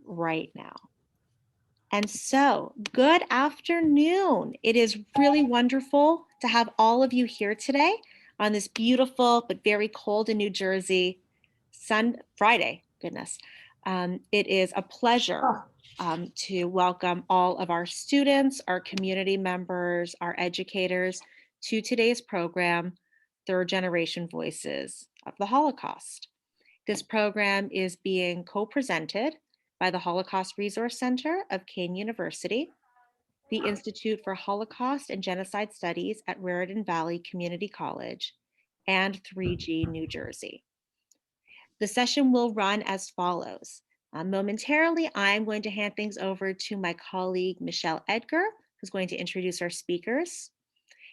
right now. And so, good afternoon. It is really wonderful to have all of you here today on this beautiful but very cold in New Jersey Friday. Goodness. It is a pleasure to welcome all of our students, our community members, our educators to today's program, Third Generation Voices of the Holocaust. This program is being co-presented by the Holocaust Resource Center of Kean University, the Institute for Holocaust and Genocide Studies at Raritan Valley Community College, and 3G New Jersey. The session will run as follows. Momentarily, I'm going to hand things over to my colleague, Michelle Edgar, who's going to introduce our speakers.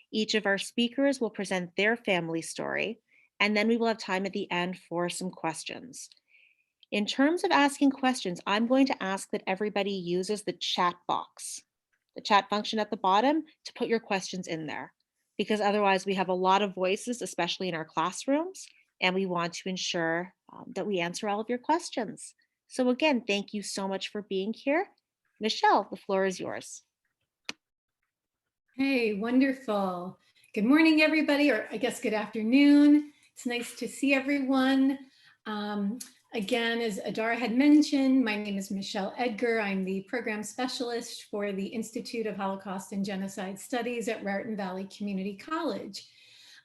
Each of our speakers will present their family story, and then we will have time at the end for some questions. In terms of asking questions, I'm going to ask that everybody uses the chat box, the chat function at the bottom, to put your questions in there, because otherwise we have a lot of voices, especially in our classrooms, and we want to ensure that we answer all of your questions. So again, thank you so much for being here. Michelle, the floor is yours. Hey, wonderful. Good morning, everybody, or I guess good afternoon. It's nice to see everyone. Again, as Adara had mentioned, my name is Michelle Edgar. I'm the program specialist for the Institute of Holocaust and Genocide Studies at Raritan Valley Community College.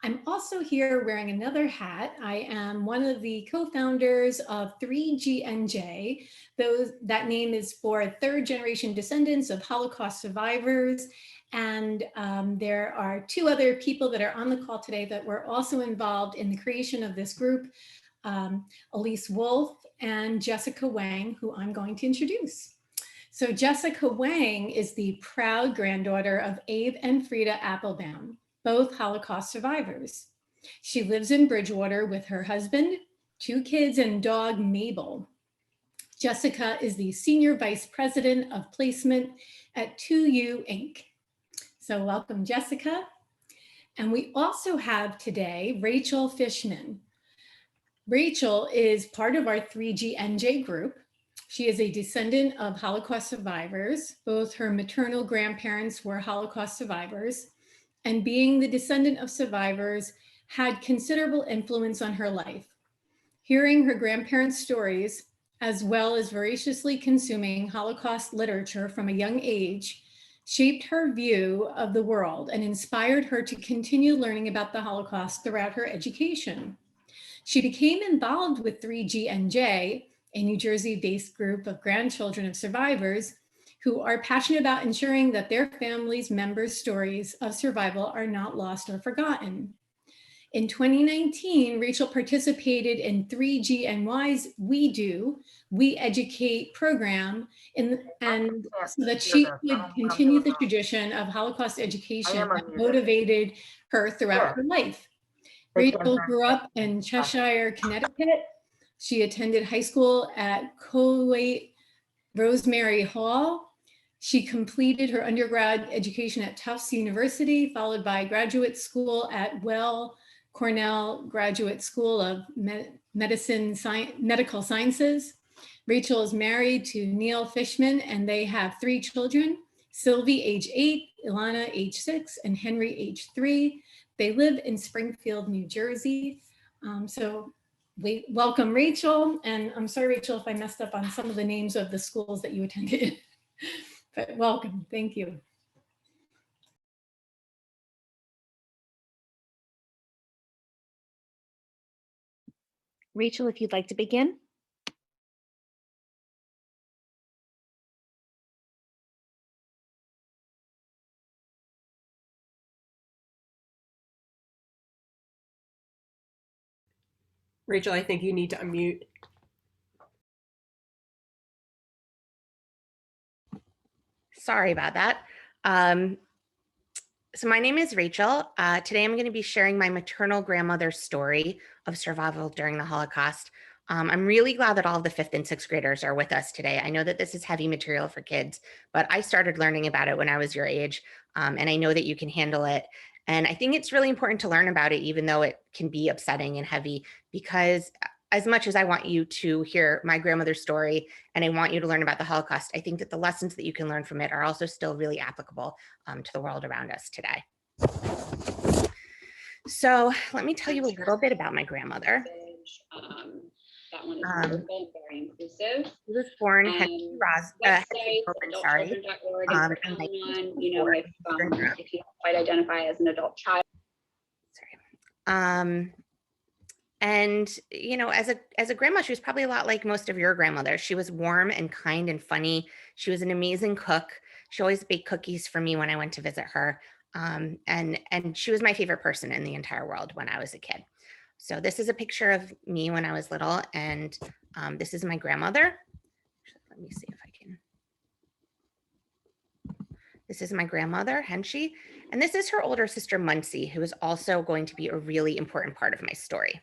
I'm also here wearing another hat. I am one of the co-founders of 3GNJ. That name is for third generation descendants of Holocaust survivors. And there are two other people that are on the call today that were also involved in the creation of this group, Elise Wolf and Jessica Wang, who I'm going to introduce. So Jessica Wang is the proud granddaughter of Abe and Frida Applebaum, both Holocaust survivors. She lives in Bridgewater with her husband, 2 kids, and dog Mabel. Jessica is the Senior Vice President of Placement at 2U Inc. So welcome, Jessica. And we also have today Rachel Fishman. Rachel is part of our 3GNJ group. She is a descendant of Holocaust survivors. Both her maternal grandparents were Holocaust survivors, and being the descendant of survivors had considerable influence on her life. Hearing her grandparents' stories, as well as voraciously consuming Holocaust literature from a young age, shaped her view of the world and inspired her to continue learning about the Holocaust throughout her education. She became involved with 3GNJ, a New Jersey-based group of grandchildren of survivors who are passionate about ensuring that their families' members' stories of survival are not lost or forgotten. In 2019, Rachel participated in 3GNY's We Educate program, so that she could continue the tradition of Holocaust education that motivated her throughout her life. Rachel grew up in Cheshire, Connecticut. She attended high school at Colway Rosemary Hall. She completed her undergrad education at Tufts University, followed by graduate school at Cornell Graduate School of Medical Sciences. Rachel is married to Neil Fishman, and they have 3 children, Sylvie, age 8, Ilana, age 6, and Henry, age 3. They live in Springfield, New Jersey. So we welcome Rachel, and I'm sorry, Rachel, if I messed up on some of the names of the schools that you attended, but welcome, thank you. Rachel, if you'd like to begin. Rachel, I think you need to unmute. Sorry about that. So my name is Rachel. Today I'm going to be sharing my maternal grandmother's story of survival during the Holocaust. I'm really glad that all of the 5th and 6th graders are with us today. I know that this is heavy material for kids, but I started learning about it when I was your age, and I know that you can handle it. And I think it's really important to learn about it, even though it can be upsetting and heavy, because as much as I want you to hear my grandmother's story and I want you to learn about the Holocaust, I think that the lessons that you can learn from it are also still really applicable to the world around us today. So let me tell you a little bit about my grandmother. That one is wonderful and very inclusive. She was born Henry Website, sorry, adultchildren.org, in if you know, if you don't quite identify as an adult child. Sorry. And you know, as a grandma, she was probably a lot like most of your grandmothers. She was warm and kind and funny. She was an amazing cook. She always baked cookies for me when I went to visit her. And she was my favorite person in the entire world when I was a kid. So this is a picture of me when I was little, and this is my grandmother. Let me see if I can. This is my grandmother, Henshi, and this is her older sister, Muncie, who is also going to be a really important part of my story.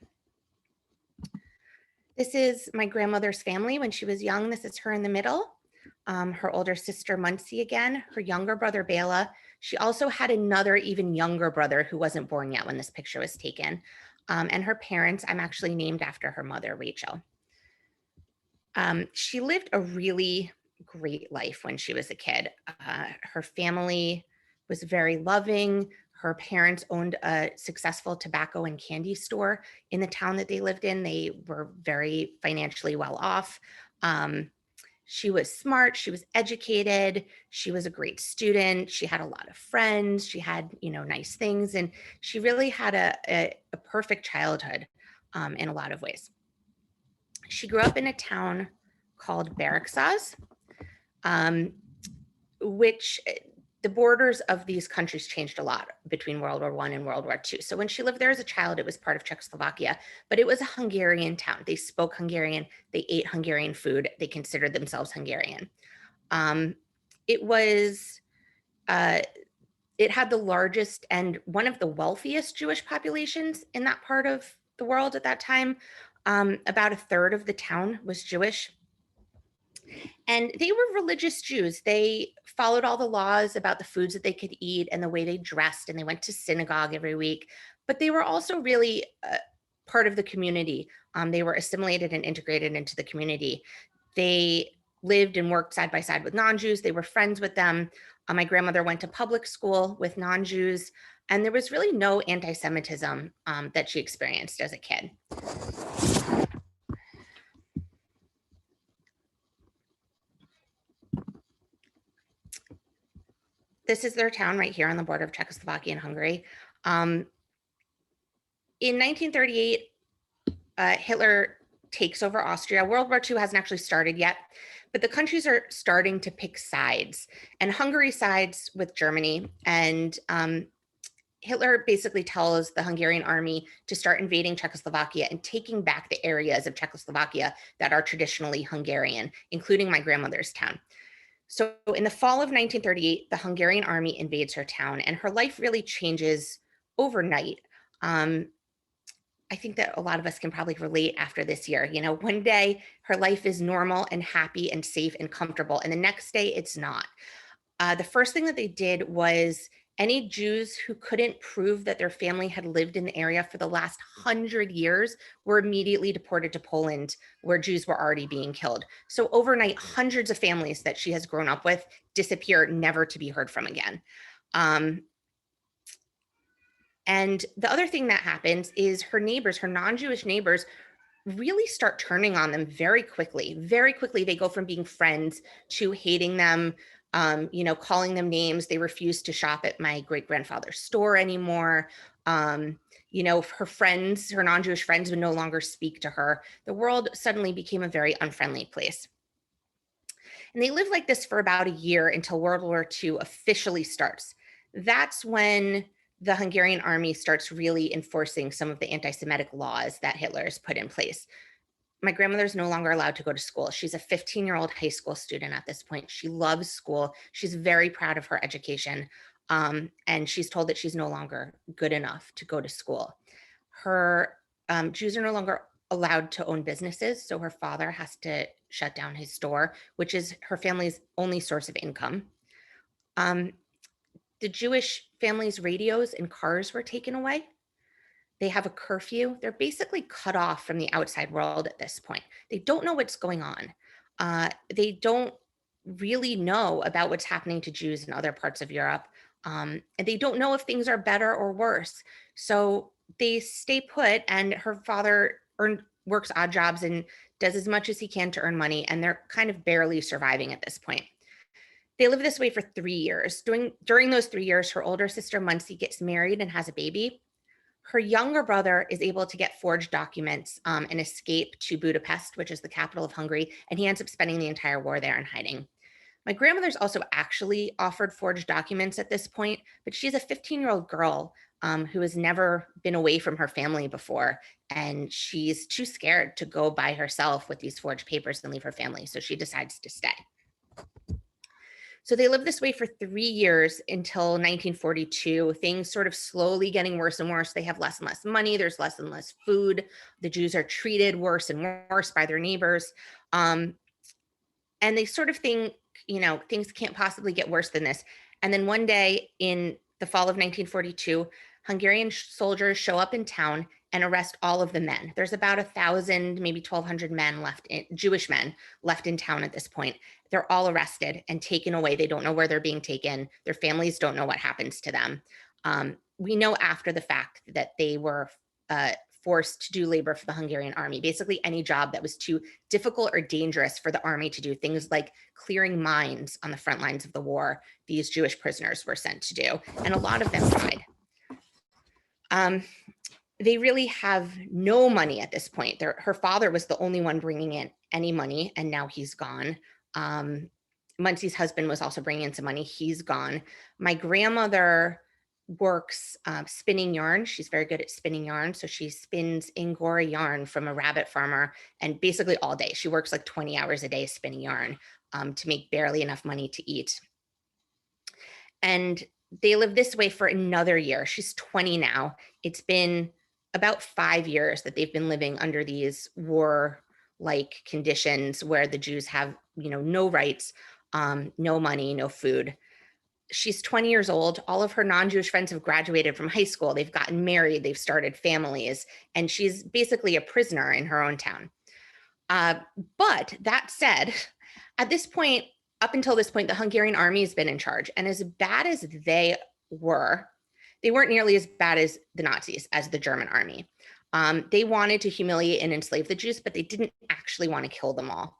This is my grandmother's family when she was young. This is her in the middle. Her older sister, Muncie again, her younger brother, Bela. She also had another even younger brother who wasn't born yet when this picture was taken. And her parents, I'm actually named after her mother, Rachel. She lived a really great life when she was a kid. Her family was very loving. Her parents owned a successful tobacco and candy store in the town that they lived in. They were very financially well off. She was smart. She was educated. She was a great student. She had a lot of friends. She had, you know, nice things. And she really had a perfect childhood in a lot of ways. She grew up in a town called Baraksaz, which the borders of these countries changed a lot between World War I and World War II. So when she lived there as a child, it was part of Czechoslovakia, but it was a Hungarian town. They spoke Hungarian, they ate Hungarian food, they considered themselves Hungarian. It had the largest and one of the wealthiest Jewish populations in that part of the world at that time. About a third of the town was Jewish. And they were religious Jews. They followed all the laws about the foods that they could eat and the way they dressed, and they went to synagogue every week. But they were also really part of the community. They were assimilated and integrated into the community. They lived and worked side by side with non-Jews. They were friends with them. My grandmother went to public school with non-Jews, and there was really no anti-Semitism that she experienced as a kid. This is their town right here on the border of Czechoslovakia and Hungary. In 1938, Hitler takes over Austria. World War II hasn't actually started yet, but the countries are starting to pick sides. And Hungary sides with Germany. And Hitler basically tells the Hungarian army to start invading Czechoslovakia and taking back the areas of Czechoslovakia that are traditionally Hungarian, including my grandmother's town. So in the fall of 1938, the Hungarian army invades her town, and her life really changes overnight. I think that a lot of us can probably relate after this year. You know, one day her life is normal and happy and safe and comfortable, and the next day it's not. The first thing that they did was any Jews who couldn't prove that their family had lived in the area for the last 100 years were immediately deported to Poland, where Jews were already being killed. So overnight, hundreds of families that she has grown up with disappear, never to be heard from again. And the other thing that happens is her neighbors, her non-Jewish neighbors, really start turning on them very quickly. Very quickly, they go from being friends to hating them, you know, calling them names. They refuse to shop at my great-grandfather's store anymore. You know, her friends, her non-Jewish friends would no longer speak to her. The world suddenly became a very unfriendly place. And they lived like this for about a year until World War II officially starts. That's when the Hungarian army starts really enforcing some of the anti-Semitic laws that Hitler has put in place. My grandmother's no longer allowed to go to school. She's a 15-year-old high school student at this point. She loves school. She's very proud of her education. And she's told that she's no longer good enough to go to school. Her Jews are no longer allowed to own businesses. So her father has to shut down his store, which is her family's only source of income. The Jewish family's radios and cars were taken away. They have a curfew. They're basically cut off from the outside world at this point. They don't know what's going on. They don't really know about what's happening to Jews in other parts of Europe. And they don't know if things are better or worse. So they stay put, and her father works odd jobs and does as much as he can to earn money. And they're kind of barely surviving at this point. They live this way for 3 years. During those 3 years, her older sister, Muncie, gets married and has a baby. Her younger brother is able to get forged documents and escape to Budapest, which is the capital of Hungary, and he ends up spending the entire war there in hiding. My grandmother's also actually offered forged documents at this point, but she's a 15-year-old girl who has never been away from her family before, and she's too scared to go by herself with these forged papers and leave her family, so she decides to stay. So they live this way for 3 years until 1942, things sort of slowly getting worse and worse. They have less and less money. There's less and less food. The Jews are treated worse and worse by their neighbors. And they sort of think, things can't possibly get worse than this. And then one day in the fall of 1942, Hungarian soldiers show up in town and arrest all of the men. There's about 1,000, maybe 1,200 men Jewish men left in town at this point. They're all arrested and taken away. They don't know where they're being taken. Their families don't know what happens to them. We know after the fact that they were forced to do labor for the Hungarian army, basically any job that was too difficult or dangerous for the army to do, things like clearing mines on the front lines of the war. These Jewish prisoners were sent to do, and a lot of them died. They really have no money at this point. Her father was the only one bringing in any money, and now he's gone. Muncie's husband was also bringing in some money. He's gone. My grandmother works spinning yarn. She's very good at spinning yarn. So she spins Angora yarn from a rabbit farmer, and basically all day. She works like 20 hours a day spinning yarn to make barely enough money to eat. And they live this way for another year. She's 20 now. It's been about 5 years that they've been living under these war-like conditions where the Jews have, no rights, no money, no food. She's 20 years old. All of her non-Jewish friends have graduated from high school. They've gotten married. They've started families. And she's basically a prisoner in her own town. But that said, at this point, up until this point, the Hungarian army has been in charge. And as bad as they weren't nearly as bad as the Nazis, as the German army. They wanted to humiliate and enslave the Jews, but they didn't actually want to kill them all.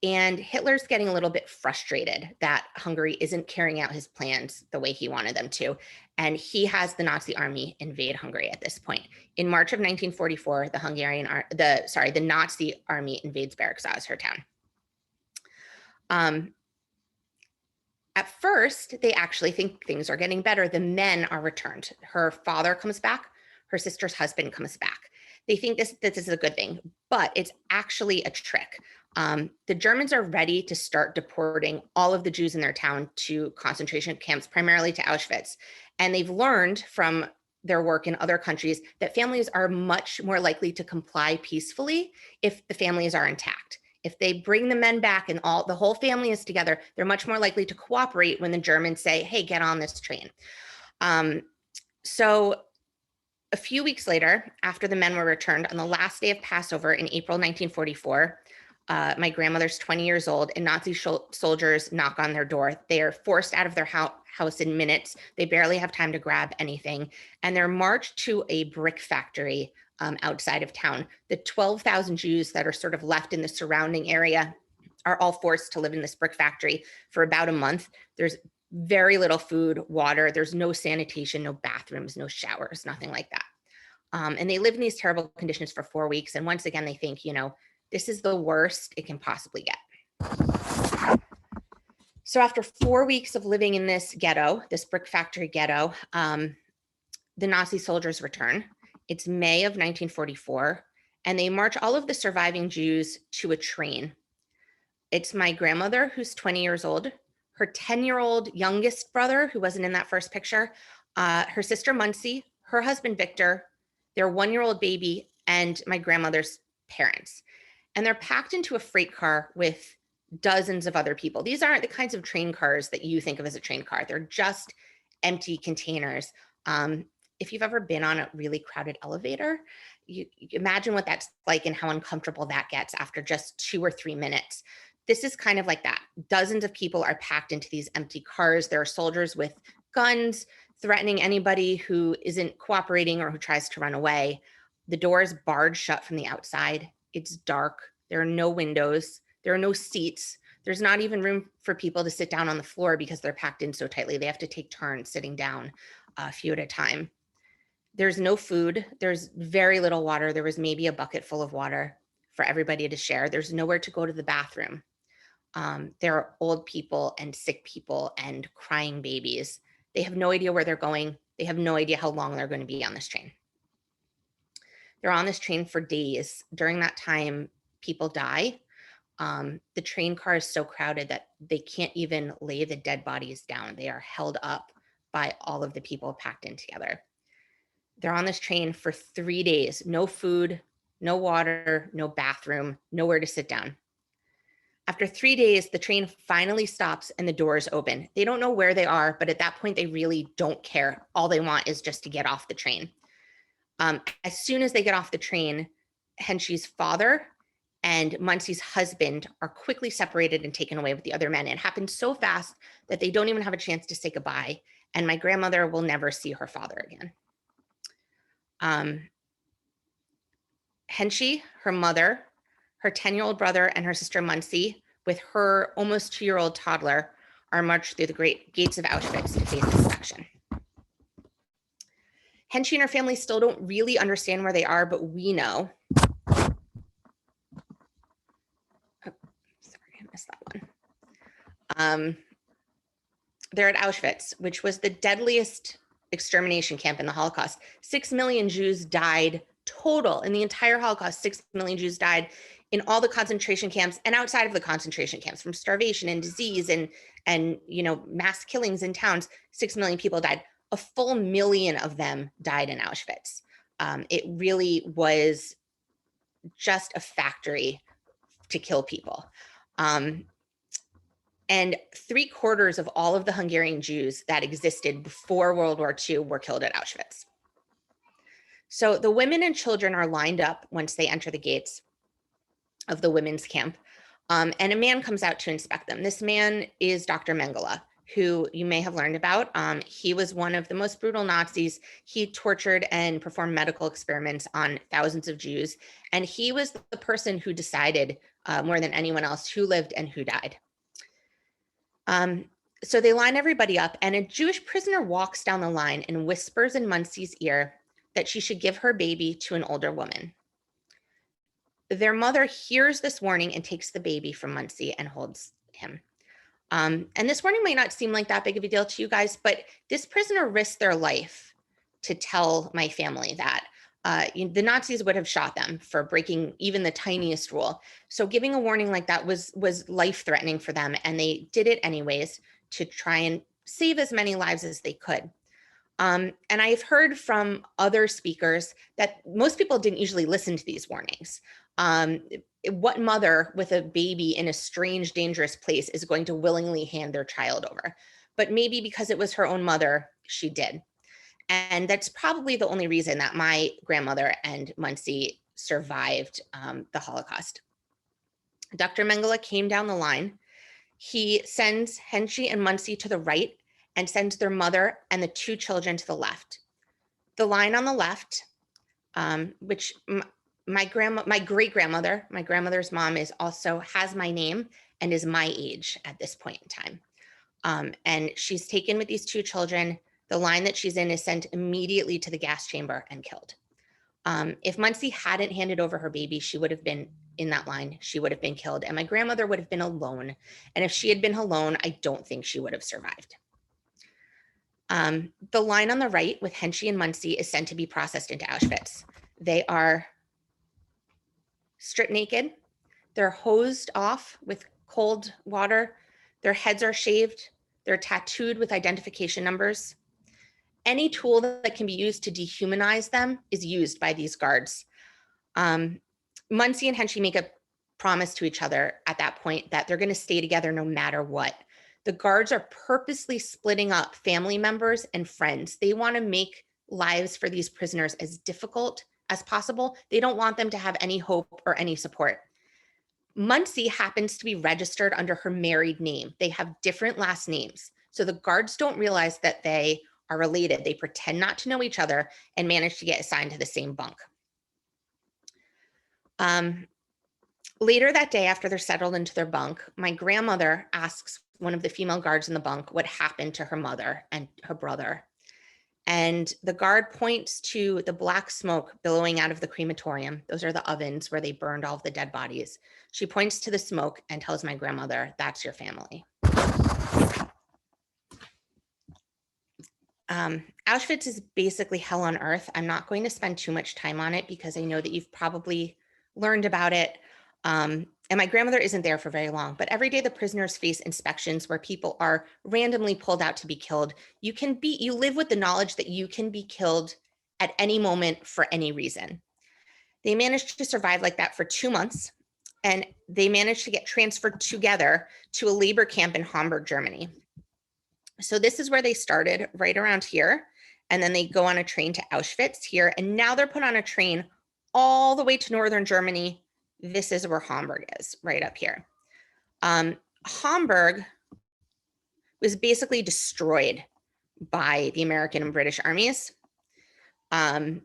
And Hitler's getting a little bit frustrated that Hungary isn't carrying out his plans the way he wanted them to. And he has the Nazi army invade Hungary at this point. In March of 1944, the Nazi army invades Bergszázsely, her town. At first, they actually think things are getting better. The men are returned. Her father comes back. Her sister's husband comes back. They think this is a good thing, but it's actually a trick. The Germans are ready to start deporting all of the Jews in their town to concentration camps, primarily to Auschwitz. And they've learned from their work in other countries that families are much more likely to comply peacefully if the families are intact. If they bring the men back and the whole family is together, they're much more likely to cooperate when the Germans say, hey, get on this train. So a few weeks later, after the men were returned, on the last day of Passover in April 1944, my grandmother's 20 years old, and Nazi soldiers knock on their door. They are forced out of their house in minutes. They barely have time to grab anything. And they're marched to a brick factory outside of town. The 12,000 Jews that are sort of left in the surrounding area are all forced to live in this brick factory for about a month. There's very little food, water. There's no sanitation, no bathrooms, no showers, nothing like that. And they live in these terrible conditions for 4 weeks. And once again, they think, this is the worst it can possibly get. So after 4 weeks of living in this ghetto, this brick factory ghetto, the Nazi soldiers return. It's May of 1944, and they march all of the surviving Jews to a train. It's my grandmother, who's 20 years old, her 10-year-old youngest brother, who wasn't in that first picture, her sister Muncie, her husband Victor, their 1-year-old baby, and my grandmother's parents. And they're packed into a freight car with dozens of other people. These aren't the kinds of train cars that you think of as a train car. They're just empty containers. if you've ever been on a really crowded elevator, you imagine what that's like and how uncomfortable that gets after just 2 or 3 minutes. This is kind of like that. Dozens of people are packed into these empty cars. There are soldiers with guns threatening anybody who isn't cooperating or who tries to run away. The door is barred shut from the outside. It's dark. There are no windows. There are no seats. There's not even room for people to sit down on the floor because they're packed in so tightly. They have to take turns sitting down a few at a time. There's no food. There's very little water. There was maybe a bucket full of water for everybody to share. There's nowhere to go to the bathroom. There are old people and sick people and crying babies. They have no idea where they're going. They have no idea how long they're going to be on this train. They're on this train for days. During that time, people die. The train car is so crowded that they can't even lay the dead bodies down. They are held up by all of the people packed in together. They're on this train for 3 days, no food, no water, no bathroom, nowhere to sit down. After 3 days, the train finally stops and the doors open. They don't know where they are, but at that point, they really don't care. All they want is just to get off the train. As soon as they get off the train, Henschie's father and Muncie's husband are quickly separated and taken away with the other men. It happened so fast that they don't even have a chance to say goodbye. And my grandmother will never see her father again. Henschie, her mother, her 10-year-old brother, and her sister Muncie, with her almost 2-year-old toddler, are marched through the great gates of Auschwitz to face inspection. Henschie and her family still don't really understand where they are, but we know. Oh, sorry, I missed that one. They're at Auschwitz, which was the deadliest extermination camp in the Holocaust. 6 million Jews died total in the entire Holocaust. 6 million Jews died in all the concentration camps and outside of the concentration camps from starvation and disease and mass killings in towns. 6 million people died. A full million of them died in Auschwitz. It really was just a factory to kill people. And 3/4 of all of the Hungarian Jews that existed before World War II were killed at Auschwitz. So the women and children are lined up once they enter the gates of the women's camp, and a man comes out to inspect them. This man is Dr. Mengele, who you may have learned about. He was one of the most brutal Nazis. He tortured and performed medical experiments on thousands of Jews, and he was the person who decided more than anyone else who lived and who died. So they line everybody up, and a Jewish prisoner walks down the line and whispers in Muncie's ear that she should give her baby to an older woman. Their mother hears this warning and takes the baby from Muncie and holds him. And this warning might not seem like that big of a deal to you guys, but this prisoner risked their life to tell my family that. The Nazis would have shot them for breaking even the tiniest rule. So giving a warning like that was life-threatening for them, and they did it anyways to try and save as many lives as they could. And I've heard from other speakers that most people didn't usually listen to these warnings. What mother with a baby in a strange, dangerous place is going to willingly hand their child over? But maybe because it was her own mother, she did. And that's probably the only reason that my grandmother and Muncie survived the Holocaust. Dr. Mengele came down the line. He sends Henschie and Muncie to the right and sends their mother and the 2 children to the left. The line on the left, which my great-grandmother, my grandmother's mom, has my name and is my age at this point in time. And she's taken with these 2 children. The line that she's in is sent immediately to the gas chamber and killed. If Muncie hadn't handed over her baby, she would have been in that line. She would have been killed, and my grandmother would have been alone. And if she had been alone, I don't think she would have survived. The line on the right with Henschie and Muncie is sent to be processed into Auschwitz. They are stripped naked. They're hosed off with cold water. Their heads are shaved. They're tattooed with identification numbers. Any tool that can be used to dehumanize them is used by these guards. Muncie and Henschie make a promise to each other at that point that they're going to stay together no matter what. The guards are purposely splitting up family members and friends. They want to make lives for these prisoners as difficult as possible. They don't want them to have any hope or any support. Muncie happens to be registered under her married name. They have different last names. So the guards don't realize that they are related. They pretend not to know each other and manage to get assigned to the same bunk. Later that day, after they're settled into their bunk, my grandmother asks one of the female guards in the bunk what happened to her mother and her brother. And the guard points to the black smoke billowing out of the crematorium. Those are the ovens where they burned all of the dead bodies. She points to the smoke and tells my grandmother, "That's your family." Auschwitz is basically hell on earth. I'm not going to spend too much time on it because I know that you've probably learned about it. And my grandmother isn't there for very long, but every day the prisoners face inspections where people are randomly pulled out to be killed. You live with the knowledge that you can be killed at any moment for any reason. They managed to survive like that for 2 months, and they managed to get transferred together to a labor camp in Hamburg, Germany. So this is where they started, right around here. And then they go on a train to Auschwitz here. And now they're put on a train all the way to northern Germany. This is where Hamburg is, right up here. Hamburg was basically destroyed by the American and British armies about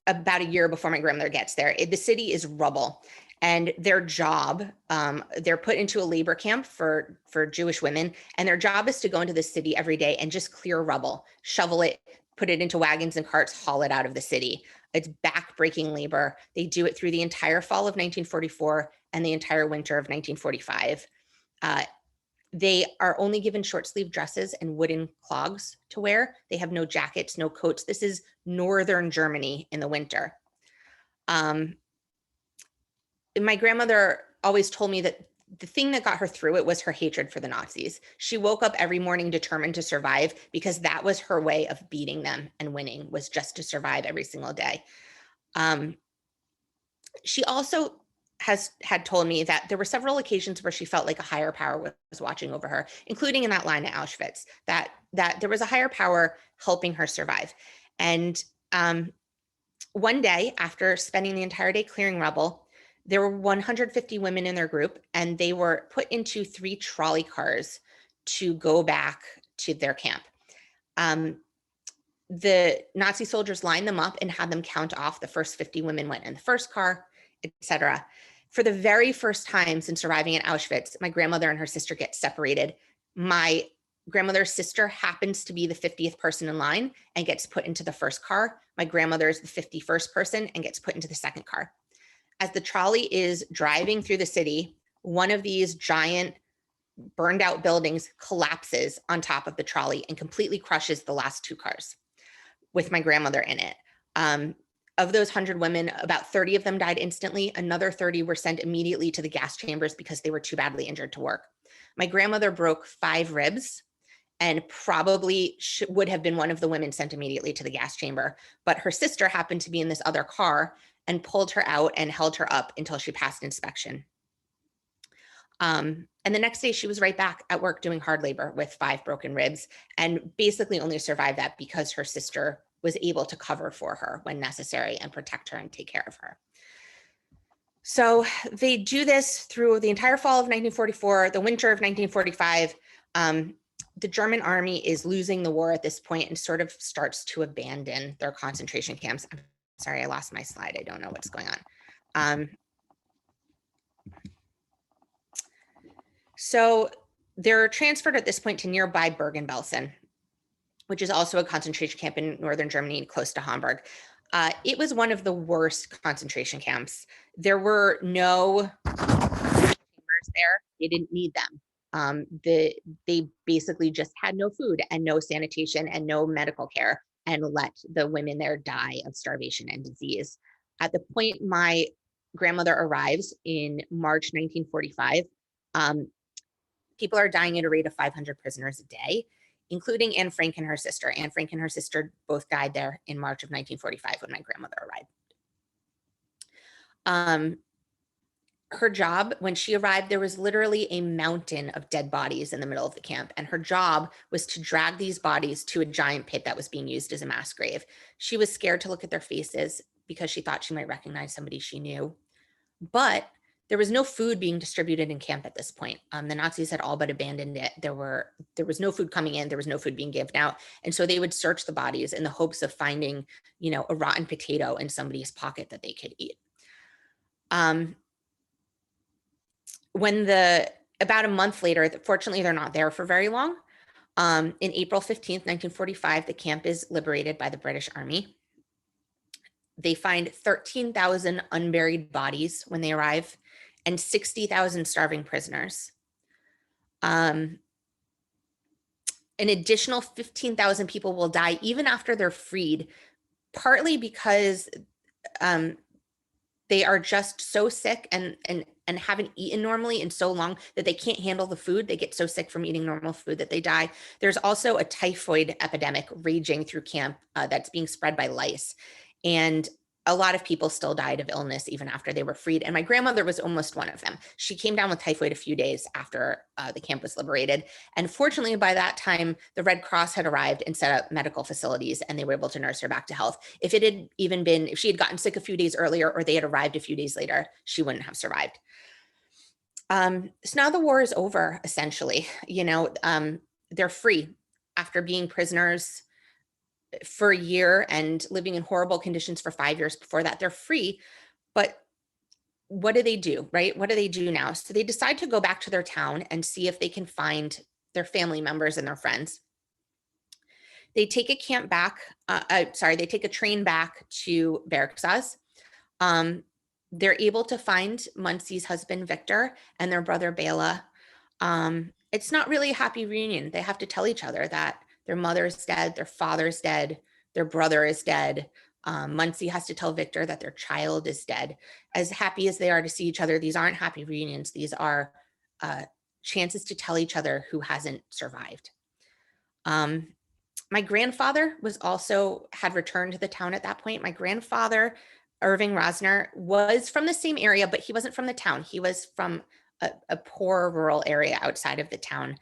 a year before my grandmother gets there. The city is rubble. And their job, they're put into a labor camp for Jewish women, and their job is to go into the city every day and just clear rubble, shovel it, put it into wagons and carts, haul it out of the city. It's back-breaking labor. They do it through the entire fall of 1944 and the entire winter of 1945. They are only given short-sleeve dresses and wooden clogs to wear. They have no jackets, no coats. This is northern Germany in the winter. My grandmother always told me that the thing that got her through it was her hatred for the Nazis. She woke up every morning determined to survive because that was her way of beating them and winning, was just to survive every single day. She also had told me that there were several occasions where she felt like a higher power was watching over her, including in that line at Auschwitz, that there was a higher power helping her survive. And one day, after spending the entire day clearing rubble, there were 150 women in their group, and they were put into 3 trolley cars to go back to their camp. The Nazi soldiers lined them up and had them count off. The first 50 women went in the first car, etc. For the very first time since arriving in Auschwitz, my grandmother and her sister get separated. My grandmother's sister happens to be the 50th person in line and gets put into the first car. My grandmother is the 51st person and gets put into the second car. As the trolley is driving through the city, one of these giant burned out buildings collapses on top of the trolley and completely crushes the last 2 cars with my grandmother in it. Of those 100 women, about 30 of them died instantly. Another 30 were sent immediately to the gas chambers because they were too badly injured to work. My grandmother broke 5 ribs and probably would have been one of the women sent immediately to the gas chamber. But her sister happened to be in this other car and pulled her out and held her up until she passed inspection. And the next day she was right back at work doing hard labor with 5 broken ribs, and basically only survived that because her sister was able to cover for her when necessary and protect her and take care of her. So they do this through the entire fall of 1944, the winter of 1945. The German army is losing the war at this point and sort of starts to abandon their concentration camps. I'm sorry, I lost my slide. I don't know what's going on. So they're transferred at this point to nearby Bergen-Belsen, which is also a concentration camp in northern Germany, close to Hamburg. It was one of the worst concentration camps. There were no chambers there. They didn't need them. They basically just had no food and no sanitation and no medical care, and let the women there die of starvation and disease. At the point my grandmother arrives in March 1945, people are dying at a rate of 500 prisoners a day, including Anne Frank and her sister. Anne Frank and her sister both died there in March of 1945 when my grandmother arrived. her job, when she arrived, there was literally a mountain of dead bodies in the middle of the camp. And her job was to drag these bodies to a giant pit that was being used as a mass grave. She was scared to look at their faces because she thought she might recognize somebody she knew. But there was no food being distributed in camp at this point. The Nazis had all but abandoned it. There was no food coming in. There was no food being given out. And so they would search the bodies in the hopes of finding, a rotten potato in somebody's pocket that they could eat. About a month later, fortunately, they're not there for very long. In April 15th, 1945, the camp is liberated by the British Army. They find 13,000 unburied bodies when they arrive and 60,000 starving prisoners. An additional 15,000 people will die even after they're freed, partly because they are just so sick and haven't eaten normally in so long that they can't handle the food. They get so sick from eating normal food that they die. There's also a typhoid epidemic raging through camp that's being spread by lice. And a lot of people still died of illness even after they were freed. And my grandmother was almost one of them. She came down with typhoid a few days after the camp was liberated. And fortunately, by that time, the Red Cross had arrived and set up medical facilities, and they were able to nurse her back to health. If she had gotten sick a few days earlier, or they had arrived a few days later, she wouldn't have survived. So now the war is over, essentially. They're free after being prisoners for a year and living in horrible conditions for 5 years before that. They're free, but what do they do, right? What do they do now? So they decide to go back to their town and see if they can find their family members and their friends. They take a they take a train back to Bergsaz. They're able to find Muncie's husband, Victor, and their brother, Bela. It's not really a happy reunion. They have to tell each other that their mother's dead, their father's dead, their brother is dead. Muncie has to tell Victor that their child is dead. As happy as they are to see each other, these aren't happy reunions. These are chances to tell each other who hasn't survived. My grandfather had returned to the town at that point. My grandfather, Irving Rosner, was from the same area, but he wasn't from the town. He was from a poor rural area outside of the town.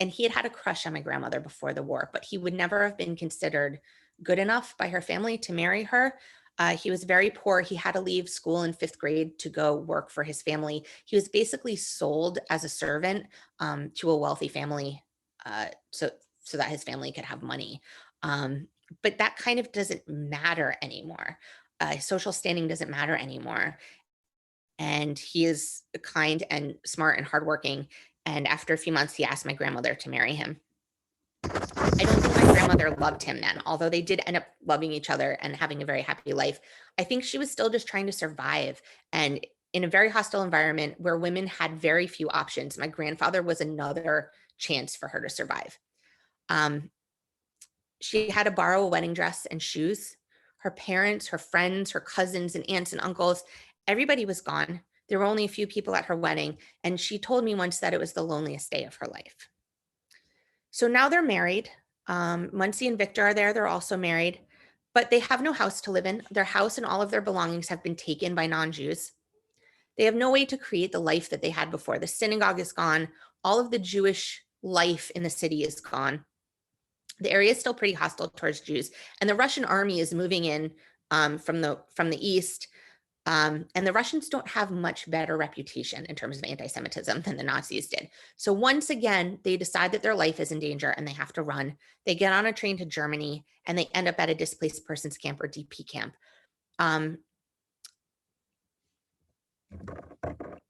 And he had had a crush on my grandmother before the war, but he would never have been considered good enough by her family to marry her. He was very poor. He had to leave school in 5th grade to go work for his family. He was basically sold as a servant to a wealthy family so that his family could have money. But that kind of doesn't matter anymore. Social standing doesn't matter anymore. And he is kind and smart and hardworking. And after a few months, he asked my grandmother to marry him. I don't think my grandmother loved him then, although they did end up loving each other and having a very happy life. I think she was still just trying to survive. And in a very hostile environment where women had very few options, my grandfather was another chance for her to survive. She had to borrow a wedding dress and shoes. Her parents, her friends, her cousins and aunts and uncles, everybody was gone. There were only a few people at her wedding, and she told me once that it was the loneliest day of her life. So now they're married. Muncie and Victor are there. They're also married, but they have no house to live in. Their house and all of their belongings have been taken by non-Jews. They have no way to create the life that they had before. The synagogue is gone. All of the Jewish life in the city is gone. The area is still pretty hostile towards Jews, and the Russian army is moving in from the east. And the Russians don't have much better reputation in terms of anti-Semitism than the Nazis did. So once again, they decide that their life is in danger and they have to run. They get on a train to Germany and they end up at a displaced persons camp, or DP camp.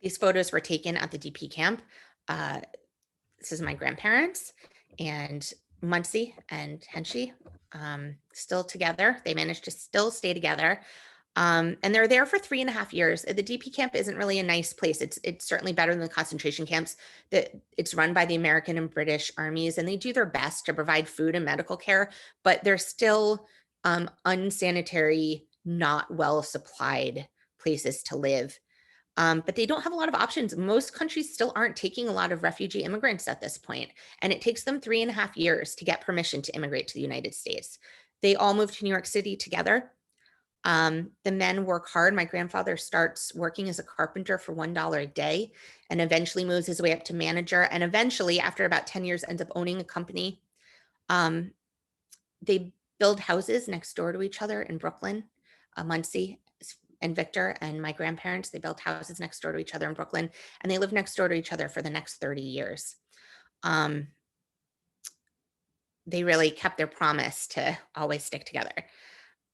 These photos were taken at the DP camp. This is my grandparents and Muncie and Henshi still together. They managed to still stay together. And they're there for 3.5 years. The DP camp isn't really a nice place. It's certainly better than the concentration camps. It's run by the American and British armies, and they do their best to provide food and medical care, but they're still unsanitary, not well supplied places to live. But they don't have a lot of options. Most countries still aren't taking a lot of refugee immigrants at this point, and it takes them 3.5 years to get permission to immigrate to the United States. They all moved to New York City together. The men work hard. My grandfather starts working as a carpenter for $1 a day and eventually moves his way up to manager. And eventually, after about 10 years, ends up owning a company. They build houses next door to each other in Brooklyn. Muncie and Victor and my grandparents, they built houses next door to each other in Brooklyn, and they lived next door to each other for the next 30 years. They really kept their promise to always stick together.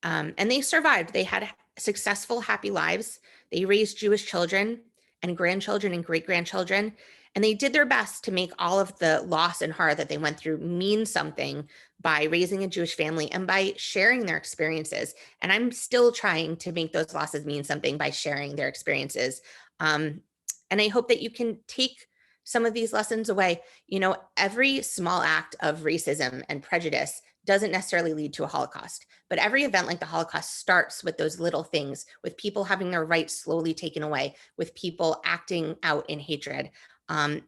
And they survived. They had successful, happy lives. They raised Jewish children and grandchildren and great-grandchildren, and they did their best to make all of the loss and horror that they went through mean something by raising a Jewish family and by sharing their experiences. And I'm still trying to make those losses mean something by sharing their experiences. And I hope that you can take some of these lessons away. You know, every small act of racism and prejudice doesn't necessarily lead to a Holocaust, but every event like the Holocaust starts with those little things, with people having their rights slowly taken away, with people acting out in hatred. And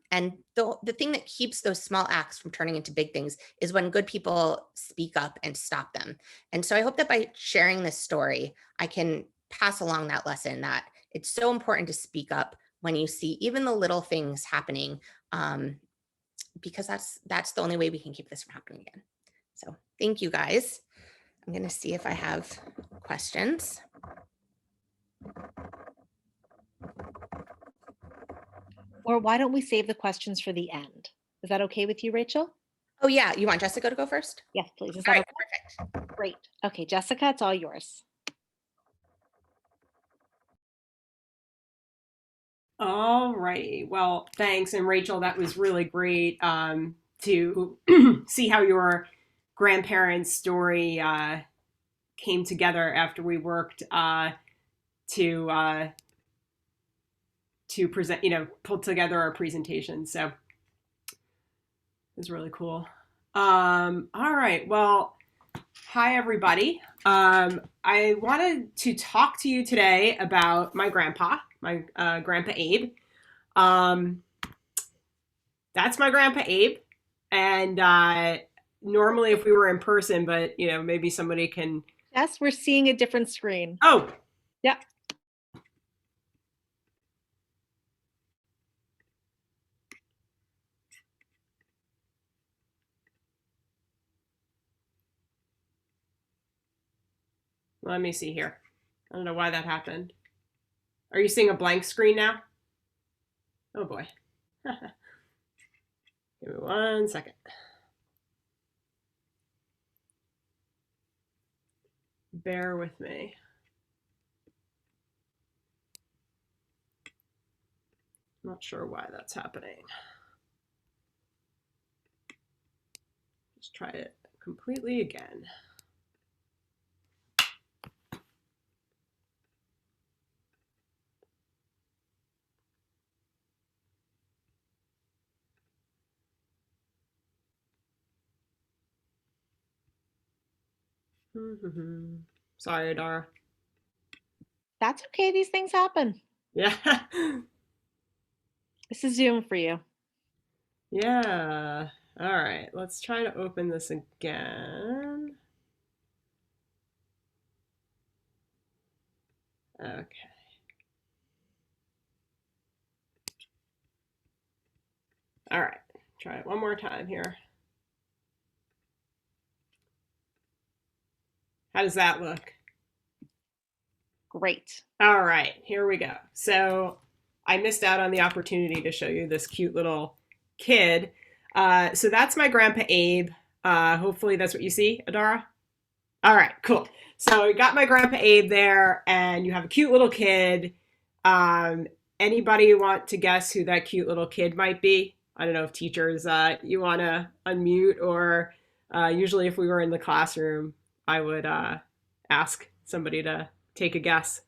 the thing that keeps those small acts from turning into big things is when good people speak up and stop them. And so I hope that by sharing this story, I can pass along that lesson that it's so important to speak up when you see even the little things happening, because that's the only way we can keep this from happening again. So thank you, guys. I'm going to see if I have questions. Or why don't we save the questions for the end? Is that okay with you, Rachel? Oh yeah, you want Jessica to go first? Yes, please. Is All that right, okay? perfect. Great. Okay, Jessica, it's all yours. All righty. Well, thanks. And Rachel, that was really great to see how your grandparents' story came together after we worked to present, pull together our presentation. So it was really cool. All right. Well, hi, everybody. I wanted to talk to you today about my grandpa, my Grandpa Abe. That's my Grandpa Abe. And normally if we were in person, but, maybe somebody can... Yes, we're seeing a different screen. Oh, yeah. Let me see here. I don't know why that happened. Are you seeing a blank screen now? Oh boy. Give me 1 second. Bear with me. Not sure why that's happening. Just try it completely again. Sorry, Adara. That's okay. These things happen. Yeah. This is Zoom for you. Yeah. All right. Let's try to open this again. Okay. All right. Try it one more time here. How does that look? Great. All right, here we go. So I missed out on the opportunity to show you this cute little kid. So that's my Grandpa Abe. Hopefully that's what you see, Adara. All right, cool. So we got my Grandpa Abe there, and you have a cute little kid. Anybody want to guess who that cute little kid might be? I don't know if teachers, you want to unmute, or usually if we were in the classroom, I would ask somebody to take a guess.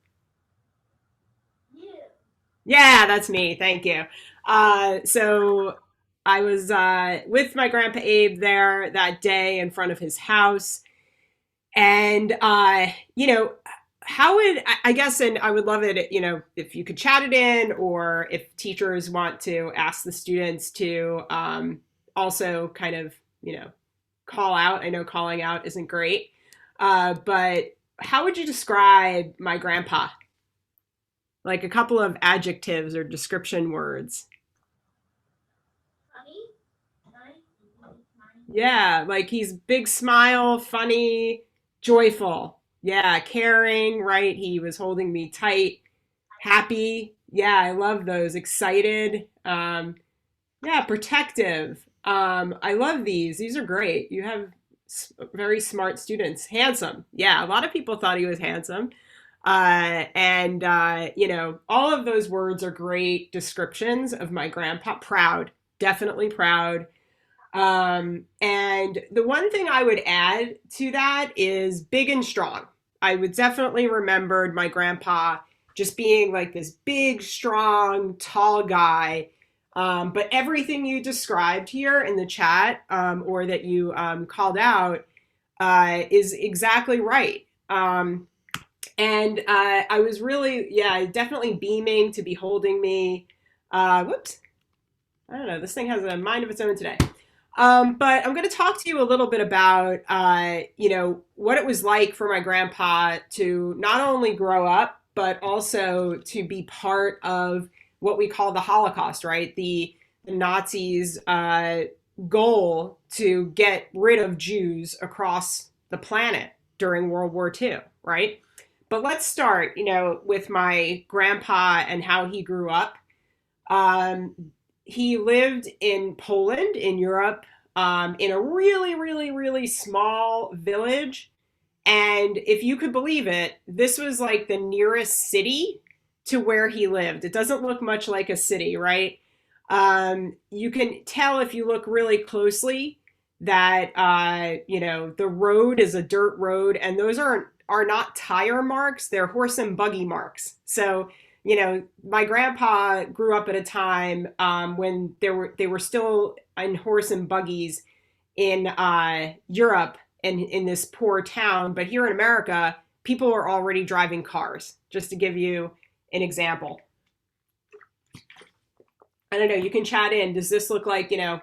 Yeah, that's me. Thank you. So I was with my Grandpa Abe there that day in front of his house. And, how would, I guess, and I would love it, if you could chat it in, or if teachers want to ask the students to also kind of, call out. I know calling out isn't great. But how would you describe my grandpa? Like a couple of adjectives or description words. Yeah, like he's big smile, funny, joyful. Yeah, caring, right? He was holding me tight, happy. Yeah, I love those. Excited. Yeah, protective. I love these. These are great. You have very smart students. Handsome. Yeah, a lot of people thought he was handsome. You know, all of those words are great descriptions of my grandpa. Proud, definitely proud. And the one thing I would add to that is big and strong. I would definitely remembered my grandpa just being like this big, strong, tall guy. But everything you described here in the chat or that you called out is exactly right. I was really, yeah, definitely beaming to be holding me. Whoops. I don't know. This thing has a mind of its own today. But I'm going to talk to you a little bit about, you know, what it was like for my grandpa to not only grow up, but also to be part of what we call the Holocaust, right? The Nazis' goal to get rid of Jews across the planet during World War II, right? But let's start, you know, with my grandpa and how he grew up. Um, he lived in Poland, in Europe, in a really, really, really small village. And if you could believe it, this was like the nearest city to where he lived. It doesn't look much like a city, right? You can tell if you look really closely that you know, the road is a dirt road, and those are not tire marks; they're horse and buggy marks. So you know, my grandpa grew up at a time when they were still in horse and buggies in Europe and in this poor town. But here in America, people are already driving cars, just to give you an example. I don't know, you can chat in. Does this look like, you know,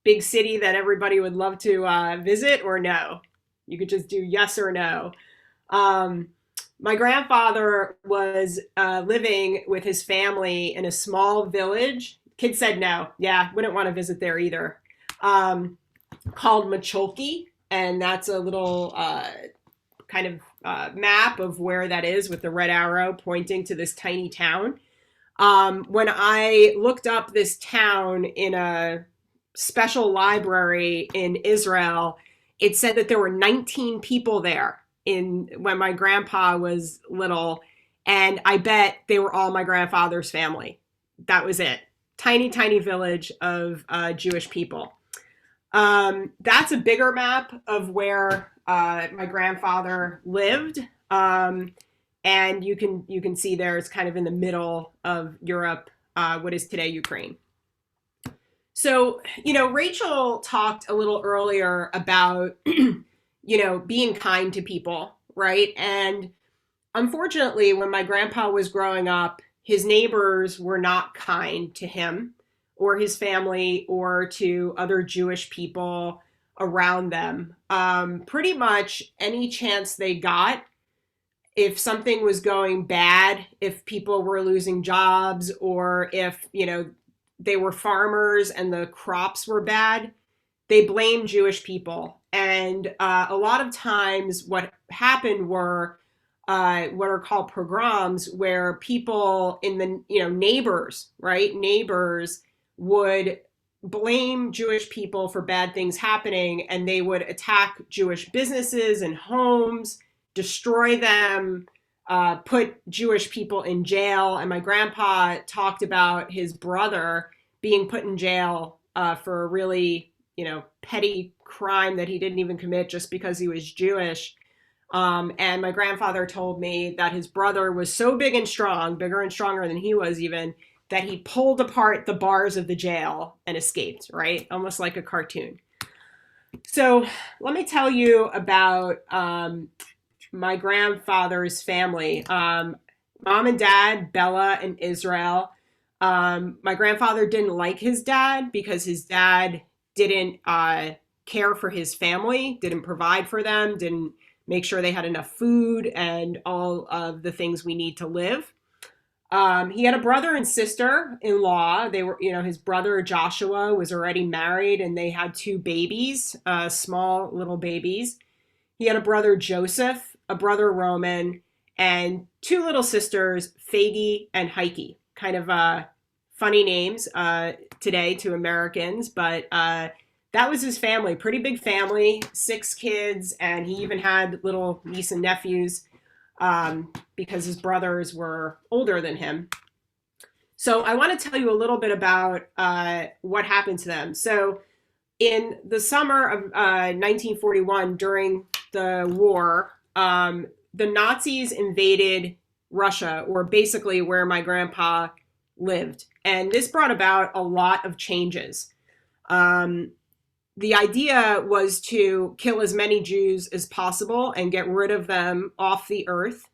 big city that everybody would love to visit, or no? You could just do yes or no. My grandfather was living with his family in a small village. Kids said no. Yeah, wouldn't want to visit there either. Called Macholki, and that's a little kind of map of where that is with the red arrow pointing to this tiny town. When I looked up this town in a special library in Israel, it said that there were 19 people there when my grandpa was little, and I bet they were all my grandfather's family. That was it. Tiny, tiny village of Jewish people. That's a bigger map of where my grandfather lived. And you can see there it's kind of in the middle of Europe, what is today Ukraine. So, you know, Rachel talked a little earlier about, you know, being kind to people, right? And unfortunately, when my grandpa was growing up, his neighbors were not kind to him or his family or to other Jewish people around them. Pretty much any chance they got, if something was going bad, if people were losing jobs, or if, you know, they were farmers and the crops were bad, they blamed Jewish people. And a lot of times what happened were what are called pogroms, where people in the, you know, neighbors, right? Neighbors would blame Jewish people for bad things happening, and they would attack Jewish businesses and homes, destroy them, put Jewish people in jail. And my grandpa talked about his brother being put in jail for a really, you know, petty crime that he didn't even commit just because he was Jewish. And my grandfather told me that his brother was so big and strong, bigger and stronger than he was even, that he pulled apart the bars of the jail and escaped, right? Almost like a cartoon. So let me tell you about my grandfather's family. Mom and dad, Bella and Israel. My grandfather didn't like his dad because his dad didn't care for his family, didn't provide for them, didn't make sure they had enough food and all of the things we need to live. He had a brother and sister-in-law. They were, his brother Joshua was already married, and they had 2 babies, small little babies. He had a brother Joseph, a brother Roman, and 2 little sisters, Fagi and Heike. Kind of funny names today to Americans, but that was his family. Pretty big family, 6 kids, and he even had little niece and nephews because his brothers were older than him. So I want to tell you a little bit about what happened to them. So in the summer of 1941, during the war, the Nazis invaded Russia, or basically where my grandpa lived. And this brought about a lot of changes. The idea was to kill as many Jews as possible and get rid of them off the earth.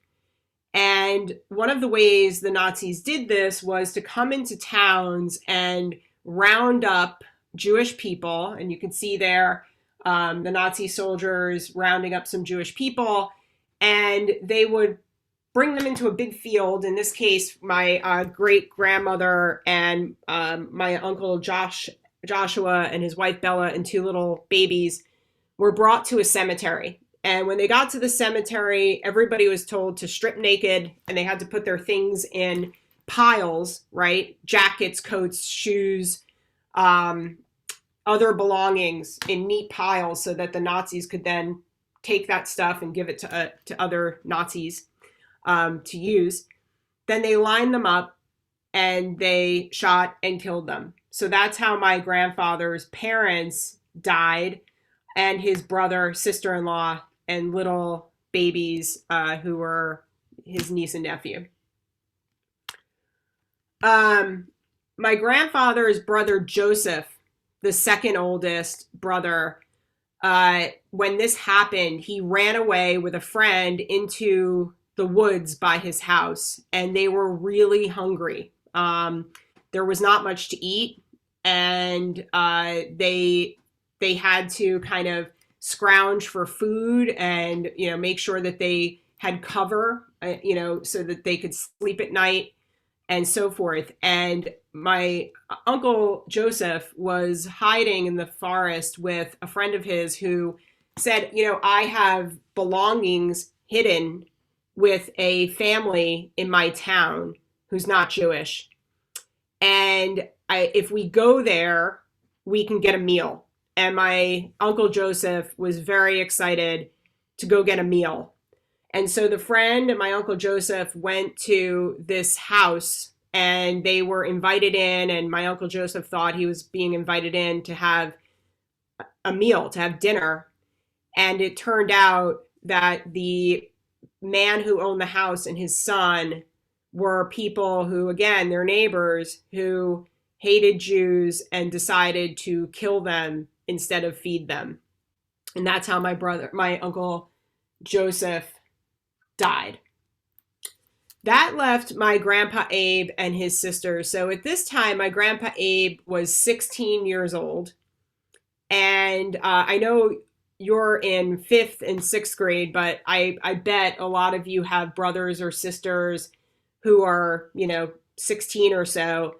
And one of the ways the Nazis did this was to come into towns and round up Jewish people. And you can see there the Nazi soldiers rounding up some Jewish people. And they would bring them into a big field. In this case, my great-grandmother and my uncle Joshua and his wife Bella and 2 little babies were brought to a cemetery. And when they got to the cemetery, everybody was told to strip naked, and they had to put their things in piles, right? Jackets, coats, shoes, other belongings in neat piles so that the Nazis could then take that stuff and give it to other Nazis to use. Then they lined them up and they shot and killed them. So that's how my grandfather's parents died, and his brother, sister-in-law, and little babies who were his niece and nephew. My grandfather's brother, Joseph, the second oldest brother, when this happened, he ran away with a friend into the woods by his house, and they were really hungry. There was not much to eat, and they had to kind of scrounge for food and make sure that they had cover, so that they could sleep at night and so forth. And my uncle Joseph was hiding in the forest with a friend of his who said, I have belongings hidden with a family in my town who's not Jewish. And if we go there, we can get a meal. And my uncle Joseph was very excited to go get a meal. And so the friend and my uncle Joseph went to this house, and they were invited in, and my uncle Joseph thought he was being invited in to have a meal, to have dinner. And it turned out that the man who owned the house and his son were people who, again, they're neighbors who hated Jews and decided to kill them instead of feed them. And that's how my uncle Joseph died. That left my grandpa Abe and his sister. So at this time, my grandpa Abe was 16 years old. And I know you're in 5th and 6th grade, but I bet a lot of you have brothers or sisters who are, 16 or so.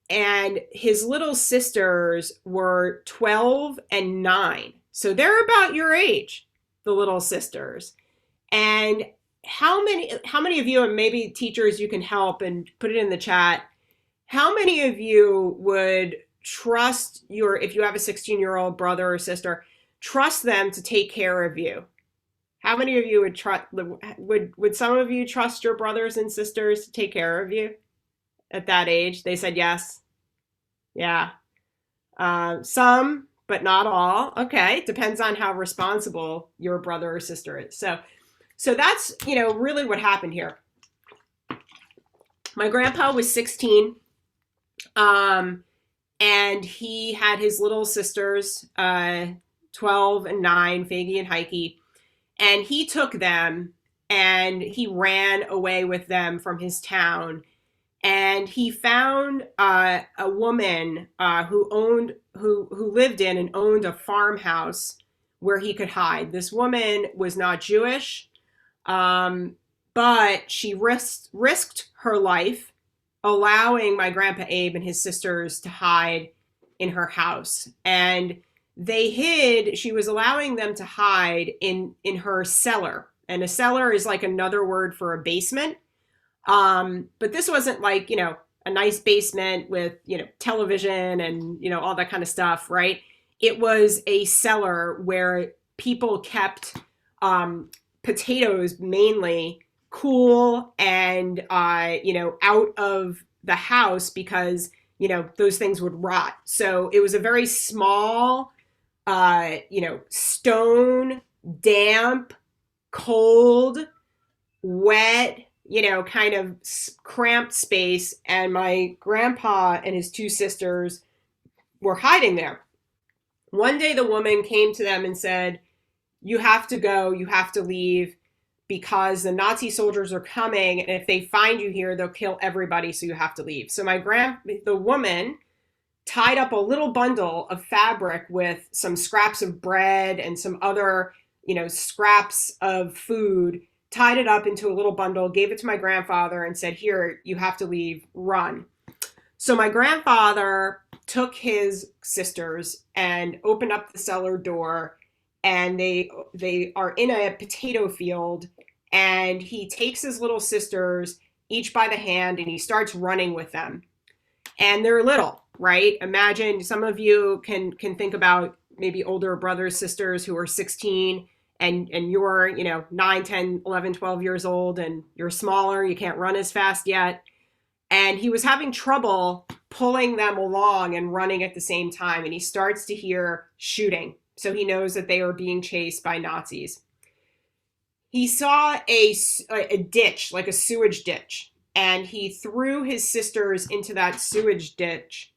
And his little sisters were 12 and 9. So they're about your age, the little sisters. And how many of you, and maybe teachers, you can help and put it in the chat, how many of you would trust if you have a 16-year-old brother or sister, trust them to take care of you? How many of you would some of you trust your brothers and sisters to take care of you at that age? They said yes. Yeah. Some, but not all. Okay. Depends on how responsible your brother or sister is. So that's, really what happened here. My grandpa was 16. And he had his little sisters, 12 and 9, Fagi and Heike. And he took them and he ran away with them from his town. And he found a woman who lived in and owned a farmhouse where he could hide. This woman was not Jewish, but she risked her life, allowing my Grandpa Abe and his sisters to hide in her house. And they hid, she was allowing them to hide in her cellar. And a cellar is like another word for a basement. But this wasn't like, a nice basement with, television and, all that kind of stuff, right? It was a cellar where people kept potatoes mainly cool and, out of the house because, those things would rot. So it was a very small, stone, damp, cold, wet, kind of cramped space. And my grandpa and his two sisters were hiding there. One day the woman came to them and said, "You have to go, you have to leave because the Nazi soldiers are coming. And if they find you here, they'll kill everybody. So you have to leave." So the woman tied up a little bundle of fabric with some scraps of bread and some other, scraps of food, tied it up into a little bundle, gave it to my grandfather and said, "Here, you have to leave, run." So my grandfather took his sisters and opened up the cellar door, and they are in a potato field, and he takes his little sisters each by the hand and he starts running with them. And they're little, right? Imagine, some of you can think about maybe older brothers, sisters who are 16 and you're, 9, 10, 11, 12 years old and you're smaller, you can't run as fast yet. And he was having trouble pulling them along and running at the same time. And he starts to hear shooting. So he knows that they are being chased by Nazis. He saw a ditch, like a sewage ditch, and he threw his sisters into that sewage ditch,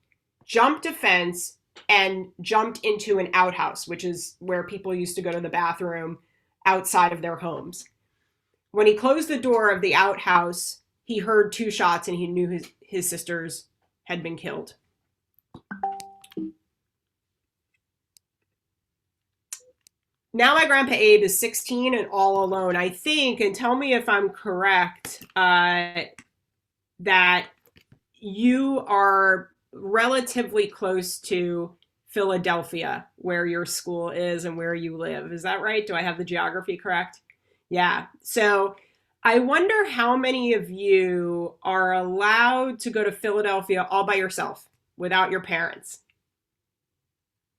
jumped a fence, and jumped into an outhouse, which is where people used to go to the bathroom outside of their homes. When he closed the door of the outhouse, he heard 2 shots and he knew his sisters had been killed. Now my Grandpa Abe is 16 and all alone. I think, and tell me if I'm correct, that you are relatively close to Philadelphia, where your school is and where you live. Is that right? Do I have the geography correct? Yeah. So I wonder how many of you are allowed to go to Philadelphia all by yourself without your parents?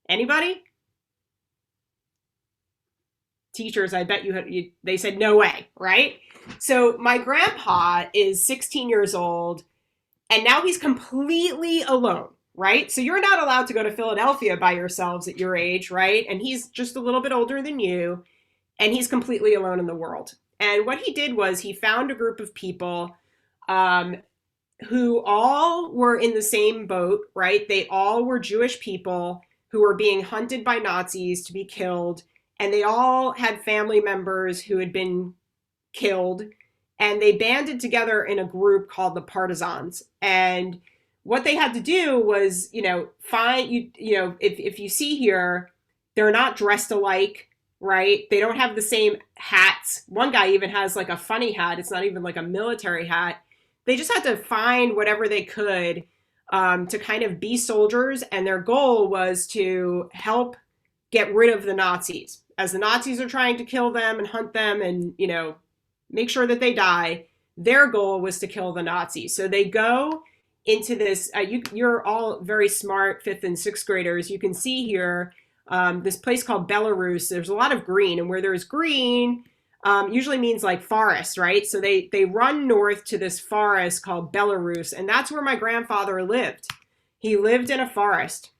Anybody? Teachers, I bet they said no way, right? So my grandpa is 16 years old and now he's completely alone, right? So you're not allowed to go to Philadelphia by yourselves at your age, right? And he's just a little bit older than you and he's completely alone in the world. And what he did was he found a group of people who all were in the same boat, right? They all were Jewish people who were being hunted by Nazis to be killed. And they all had family members who had been killed. And they banded together in a group called the Partisans. And what they had to do was, if you see here, they're not dressed alike, right? They don't have the same hats. One guy even has like a funny hat. It's not even like a military hat. They just had to find whatever they could to kind of be soldiers. And their goal was to help get rid of the Nazis. As the Nazis are trying to kill them and hunt them and, make sure that they die, their goal was to kill the Nazis. So they go into this, you're all very smart 5th and 6th graders. You can see here this place called Belarus. There's a lot of green, and where there's green usually means like forest, right? So they run north to this forest called Belarus, and that's where my grandfather lived. He lived in a forest.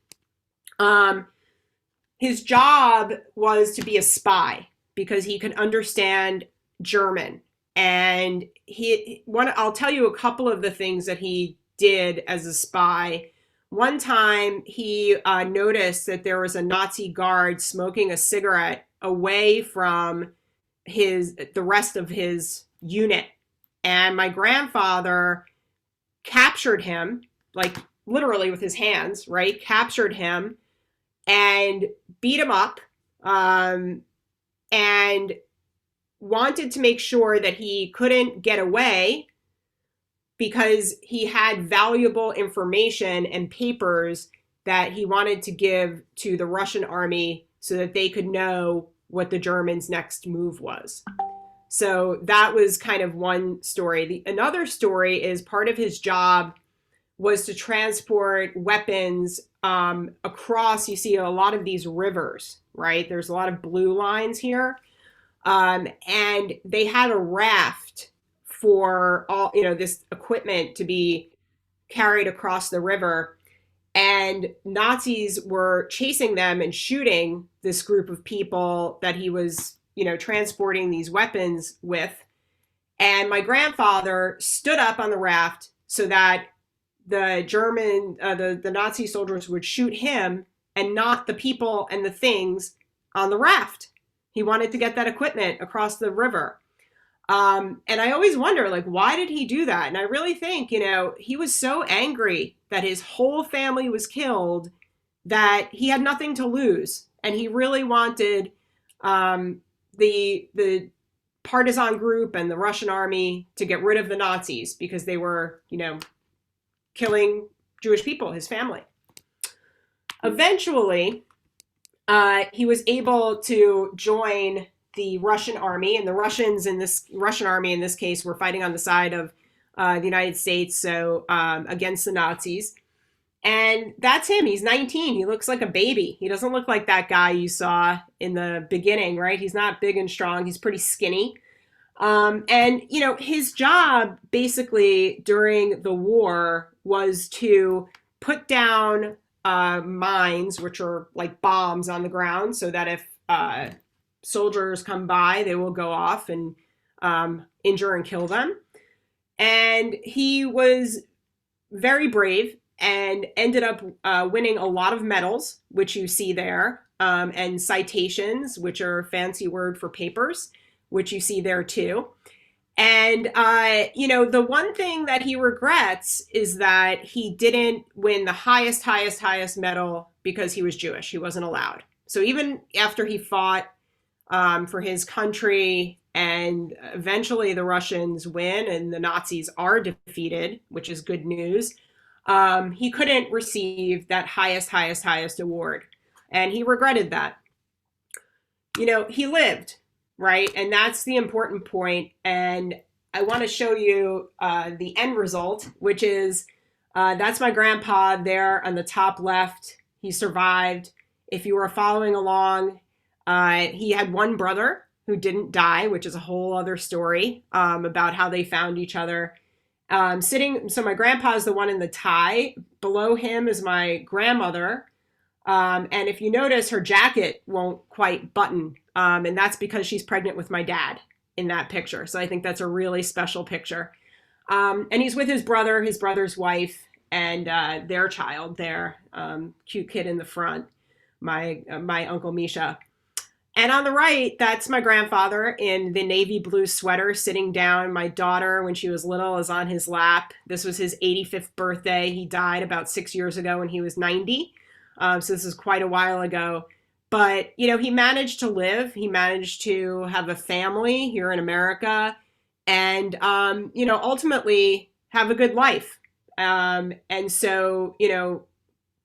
His job was to be a spy because he could understand German. And I'll tell you a couple of the things that he did as a spy. One time he noticed that there was a Nazi guard smoking a cigarette away from the rest of his unit. And my grandfather captured him, like literally with his hands, right? Captured him and beat him up, and wanted to make sure that he couldn't get away because he had valuable information and papers that he wanted to give to the Russian army so that they could know what the Germans' next move was. So that was kind of one story. Another story is part of his job was to transport weapons across, you see a lot of these rivers, right? There's a lot of blue lines here. And they had a raft for all, this equipment to be carried across the river. And Nazis were chasing them and shooting this group of people that he was, transporting these weapons with. And my grandfather stood up on the raft so that the the Nazi soldiers would shoot him and not the people and the things on the raft. He wanted to get that equipment across the river. And I always wonder, like, why did he do that? And I really think, he was so angry that his whole family was killed that he had nothing to lose. And he really wanted the partisan group and the Russian army to get rid of the Nazis because they were, killing Jewish people, his family. Eventually, he was able to join the Russian army, and the Russian army in this case were fighting on the side of the United States, so against the Nazis. And that's him. He's 19. He looks like a baby. He doesn't look like that guy you saw in the beginning, right? He's not big and strong. He's pretty skinny. And, his job basically during the war was to put down mines, which are like bombs on the ground, so that if soldiers come by, they will go off and injure and kill them. And he was very brave and ended up winning a lot of medals, which you see there, and citations, which are a fancy word for papers, which you see there too. And, the one thing that he regrets is that he didn't win the highest medal because he was Jewish. He wasn't allowed. So even after he fought for his country and eventually the Russians win and the Nazis are defeated, which is good news, he couldn't receive that highest award. And he regretted that. He lived. Right. And that's the important point. And I want to show you the end result, which is that's my grandpa there on the top left. He survived. If you were following along, he had one brother who didn't die, which is a whole other story about how they found each other. So my grandpa is the one in the tie. Below him is my grandmother. And if you notice, her jacket won't quite button. And that's because she's pregnant with my dad in that picture. So I think that's a really special picture. And he's with his brother's wife, and their child there, cute kid in the front, my Uncle Misha. And on the right, that's my grandfather in the navy blue sweater sitting down. My daughter, when she was little, is on his lap. This was his 85th birthday. He died about 6 years ago when he was 90. So this is quite a while ago. But, he managed to live. He managed to have a family here in America and, ultimately have a good life. And so,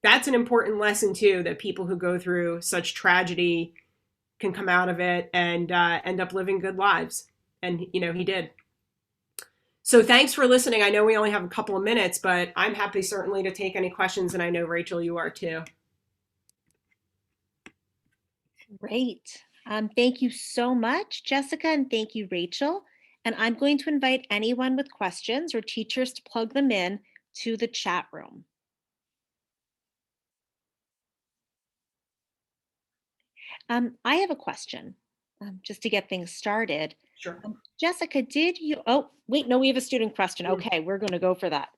that's an important lesson, too, that people who go through such tragedy can come out of it and end up living good lives. And, he did. So thanks for listening. I know we only have a couple of minutes, but I'm happy certainly to take any questions. And I know, Rachel, you are too. Great. Thank you so much, Jessica, and thank you, Rachel. And I'm going to invite anyone with questions or teachers to plug them in to the chat room. I have a question just to get things started. Sure. Jessica, did you, oh, wait, no, we have a student question. Okay, we're going to go for that.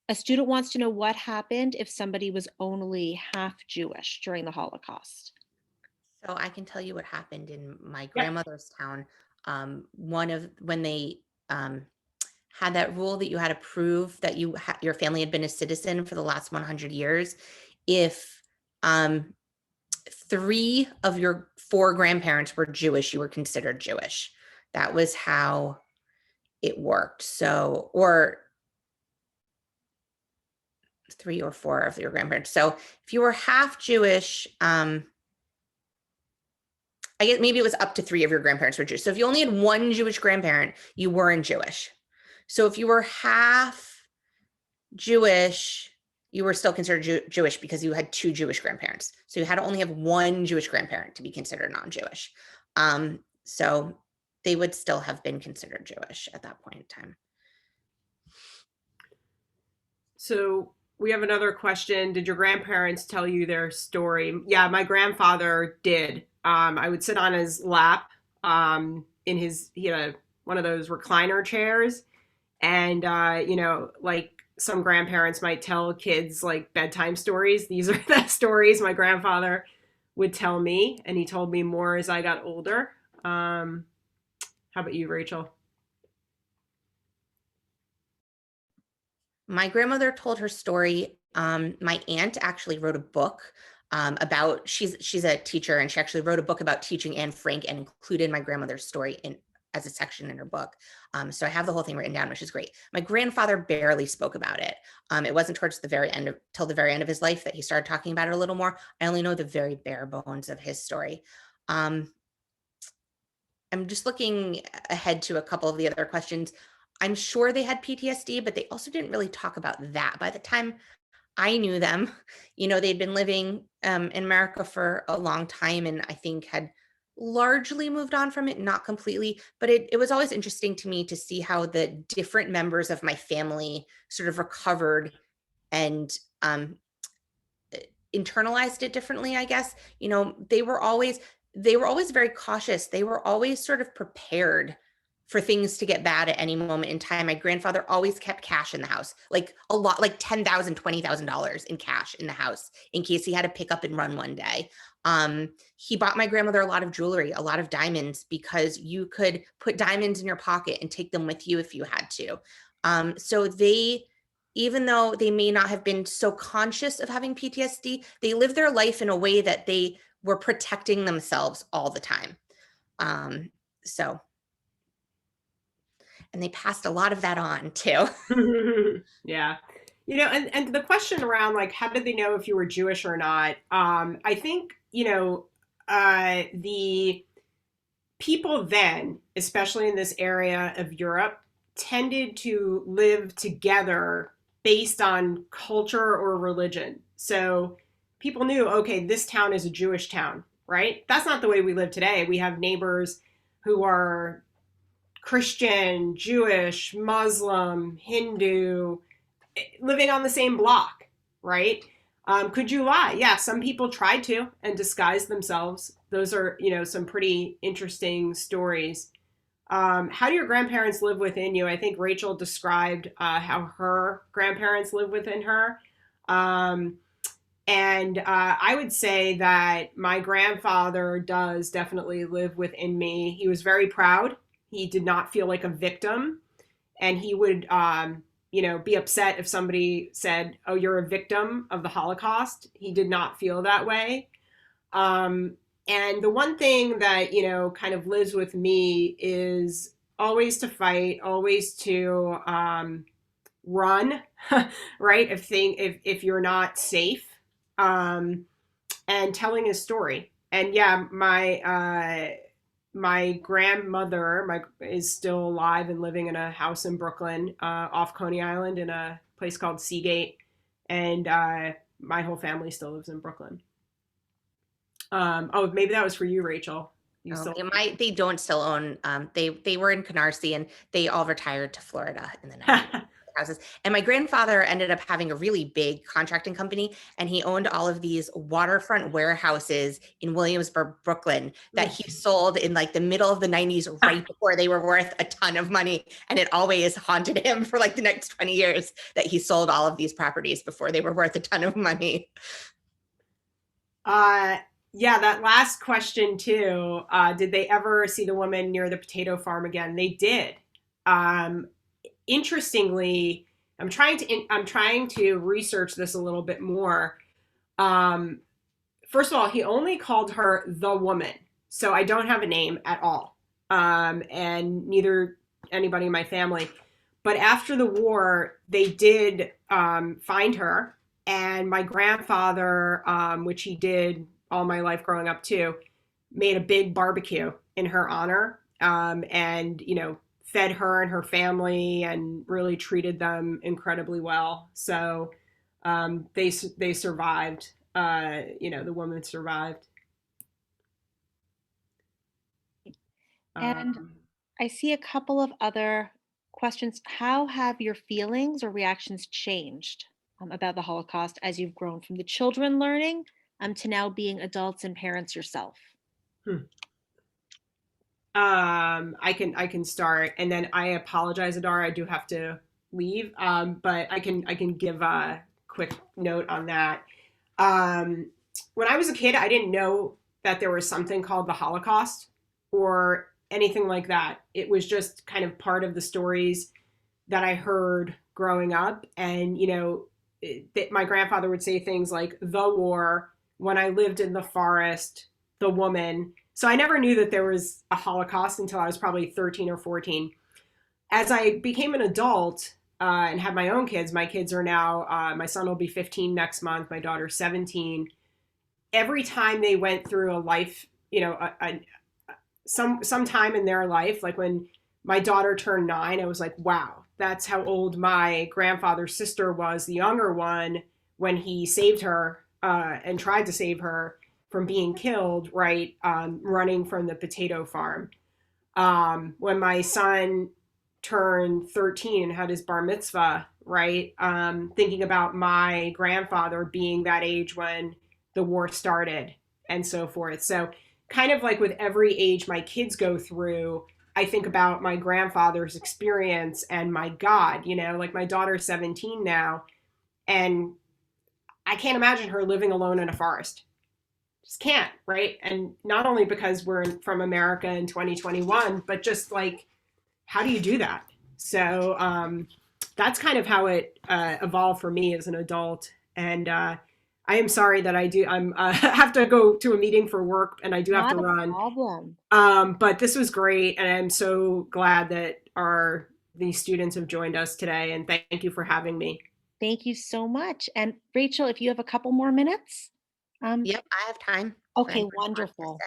A student wants to know what happened if somebody was only half Jewish during the Holocaust. So I can tell you what happened in my grandmother's town. When they had that rule that you had to prove that your family had been a citizen for the last 100 years. If 3 of your 4 grandparents were Jewish, you were considered Jewish. That was how it worked. So, or 3 or 4 of your grandparents. So if you were half Jewish, I guess maybe it was up to 3 of your grandparents were Jewish. So if you only had 1 Jewish grandparent, you weren't Jewish. So if you were half Jewish, you were still considered Jewish because you had 2 Jewish grandparents. So you had to only have 1 Jewish grandparent to be considered non-Jewish. So they would still have been considered Jewish at that point in time. So we have another question. Did your grandparents tell you their story? Yeah, my grandfather did. I would sit on his lap he had one of those recliner chairs. And, like some grandparents might tell kids like bedtime stories. These are the stories my grandfather would tell me. And he told me more as I got older. How about you, Rachel? My grandmother told her story. My aunt actually wrote a book about, she's a teacher, and she actually wrote a book about teaching Anne Frank and included my grandmother's story as a section in her book. So I have the whole thing written down, which is great. My grandfather barely spoke about it. It wasn't till the very end of his life that he started talking about it a little more. I only know the very bare bones of his story. I'm just looking ahead to a couple of the other questions. I'm sure they had PTSD, but they also didn't really talk about that. By the time I knew them, they'd been living in America for a long time, and I think had largely moved on from it, not completely, but it was always interesting to me to see how the different members of my family sort of recovered and internalized it differently, I guess. They were always very cautious. They were always sort of prepared for things to get bad at any moment in time. My grandfather always kept cash in the house, like a lot, like $10,000, $20,000 in cash in the house in case he had to pick up and run one day. He bought my grandmother a lot of jewelry, a lot of diamonds, because you could put diamonds in your pocket and take them with you if you had to. So even though they may not have been so conscious of having PTSD, they lived their life in a way that they were protecting themselves all the time. And they passed a lot of that on too. Yeah. And the question around like, how did they know if you were Jewish or not? I think, the people then, especially in this area of Europe, tended to live together based on culture or religion. So people knew, okay, this town is a Jewish town, right? That's not the way we live today. We have neighbors who are Christian, Jewish, Muslim, Hindu, living on the same block, right? Could you lie? Yeah, some people tried to and disguised themselves. Those are, some pretty interesting stories. How do your grandparents live within you? I think Rachel described how her grandparents live within her. And I would say that my grandfather does definitely live within me. He was very proud. He did not feel like a victim. And he would, be upset if somebody said, oh, you're a victim of the Holocaust. He did not feel that way. And the one thing that, kind of lives with me is always to fight, always to run, right? If you're not safe, and telling his story. And yeah, my grandmother is still alive and living in a house in Brooklyn, off Coney Island, in a place called Seagate. And my whole family still lives in Brooklyn. Maybe that was for you, Rachel. They don't still own. They were in Canarsie, and they all retired to Florida in the 90s. Houses. And my grandfather ended up having a really big contracting company, and he owned all of these waterfront warehouses in Williamsburg, Brooklyn, that he sold in like the middle of the 90s, right before they were worth a ton of money. And it always haunted him for like the next 20 years that he sold all of these properties before they were worth a ton of money. Yeah, that last question too. Did they ever see the woman near the potato farm again? They did. Interestingly, I'm trying to research this a little bit more. first of all, he only called her the woman. So I don't have a name at all. And neither anybody in my family. But after the war, they did find her. And my grandfather, which he did all my life growing up too, made a big barbecue in her honor. And, fed her and her family and really treated them incredibly well. So they survived. The woman survived. And I see a couple of other questions. How have your feelings or reactions changed about the Holocaust as you've grown from the children learning to now being adults and parents yourself? I can start, and then I apologize, Adara. I do have to leave, but I can give a quick note on that. When I was a kid, I didn't know that there was something called the Holocaust or anything like that. It was just kind of part of the stories that I heard growing up, and my grandfather would say things like the war, when I lived in the forest, the woman. So I never knew that there was a Holocaust until I was probably 13 or 14. As I became an adult and had my own kids, my kids are now, my son will be 15 next month, my daughter's 17. Every time they went through a life, some time in their life, like when my daughter turned 9, I was like, wow, that's how old my grandfather's sister was, the younger one, when he saved her and tried to save her from being killed, right, running from the potato farm. When my son turned 13 and had his bar mitzvah, right, thinking about my grandfather being that age when the war started and so forth. So kind of like with every age my kids go through, I think about my grandfather's experience and my God, like my daughter's 17 now, and I can't imagine her living alone in a forest. Just can't, right? And not only because we're from America in 2021, but just like, how do you do that? So that's kind of how it evolved for me as an adult. And I am sorry that I'm have to go to a meeting for work, and I do have to run. Not a problem. But this was great, and I'm so glad that these students have joined us today. And thank you for having me. Thank you so much. And Rachel, if you have a couple more minutes. Yep, I have time. Okay, wonderful.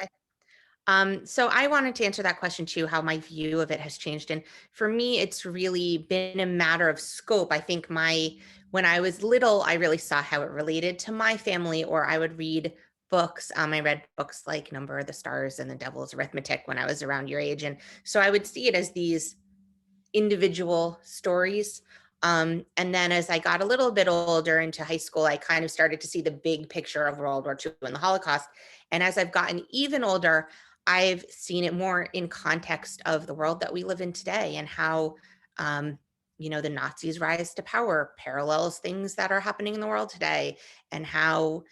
So I wanted to answer that question too, how my view of it has changed. And for me, it's really been a matter of scope. I think when I was little, I really saw how it related to my family, or I would read books. I read books like Number of the Stars and The Devil's Arithmetic when I was around your age. And so I would see it as these individual stories. And then as I got a little bit older into high school, I kind of started to see the big picture of World War II and the Holocaust. And as I've gotten even older, I've seen it more in context of the world that we live in today, and how, the Nazis' rise to power parallels things that are happening in the world today, and how,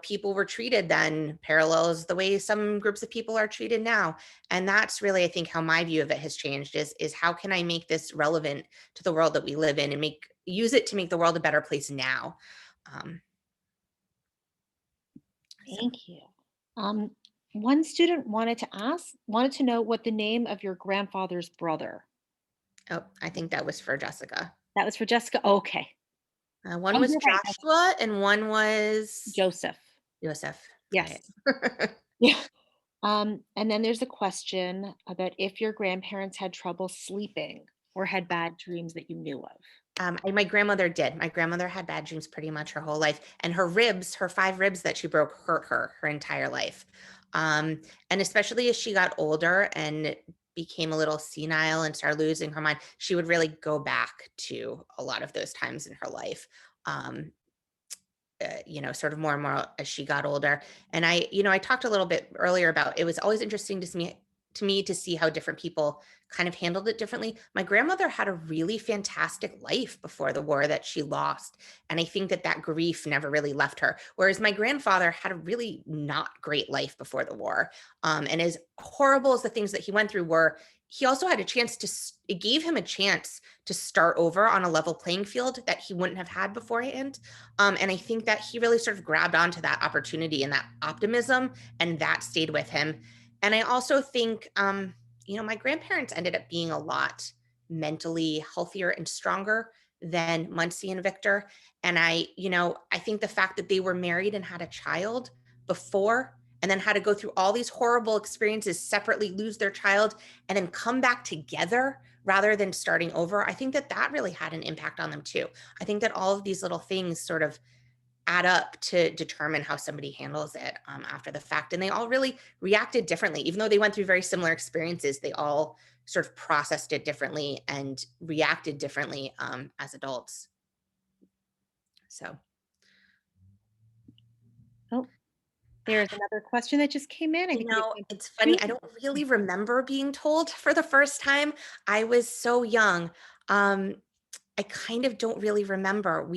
people were treated then parallels the way some groups of people are treated now. And that's really, I think, how my view of it has changed is how can I make this relevant to the world that we live in and use it to make the world a better place now. Thank you. One student wanted to know what the name of your grandfather's brother. Oh, I think that was for Jessica. That was for Jessica. Okay. One was Joshua and one was Joseph. Yes. Yeah. And then there's a question about if your grandparents had trouble sleeping or had bad dreams that you knew of. My grandmother did. My grandmother had bad dreams pretty much her whole life, and her 5 ribs that she broke hurt her entire life. And especially as she got older and became a little senile and started losing her mind, she would really go back to a lot of those times in her life. Sort of more and more as she got older. And I talked a little bit earlier about, it was always interesting to me to see how different people kind of handled it differently. My grandmother had a really fantastic life before the war that she lost. And I think that grief never really left her. Whereas my grandfather had a really not great life before the war. And as horrible as the things that he went through were, he also had it gave him a chance to start over on a level playing field that he wouldn't have had beforehand. And I think that he really sort of grabbed onto that opportunity and that optimism, and that stayed with him. And I also think, my grandparents ended up being a lot mentally healthier and stronger than Muncie and Victor. And I think the fact that they were married and had a child before, and then had to go through all these horrible experiences separately, lose their child, and then come back together rather than starting over, I think that really had an impact on them too. I think that all of these little things sort of add up to determine how somebody handles it after the fact. And they all really reacted differently. Even though they went through very similar experiences, they all sort of processed it differently and reacted differently as adults. So. Oh, there's another question that just came in. It's funny. I don't really remember being told for the first time. I was so young. I kind of don't really remember.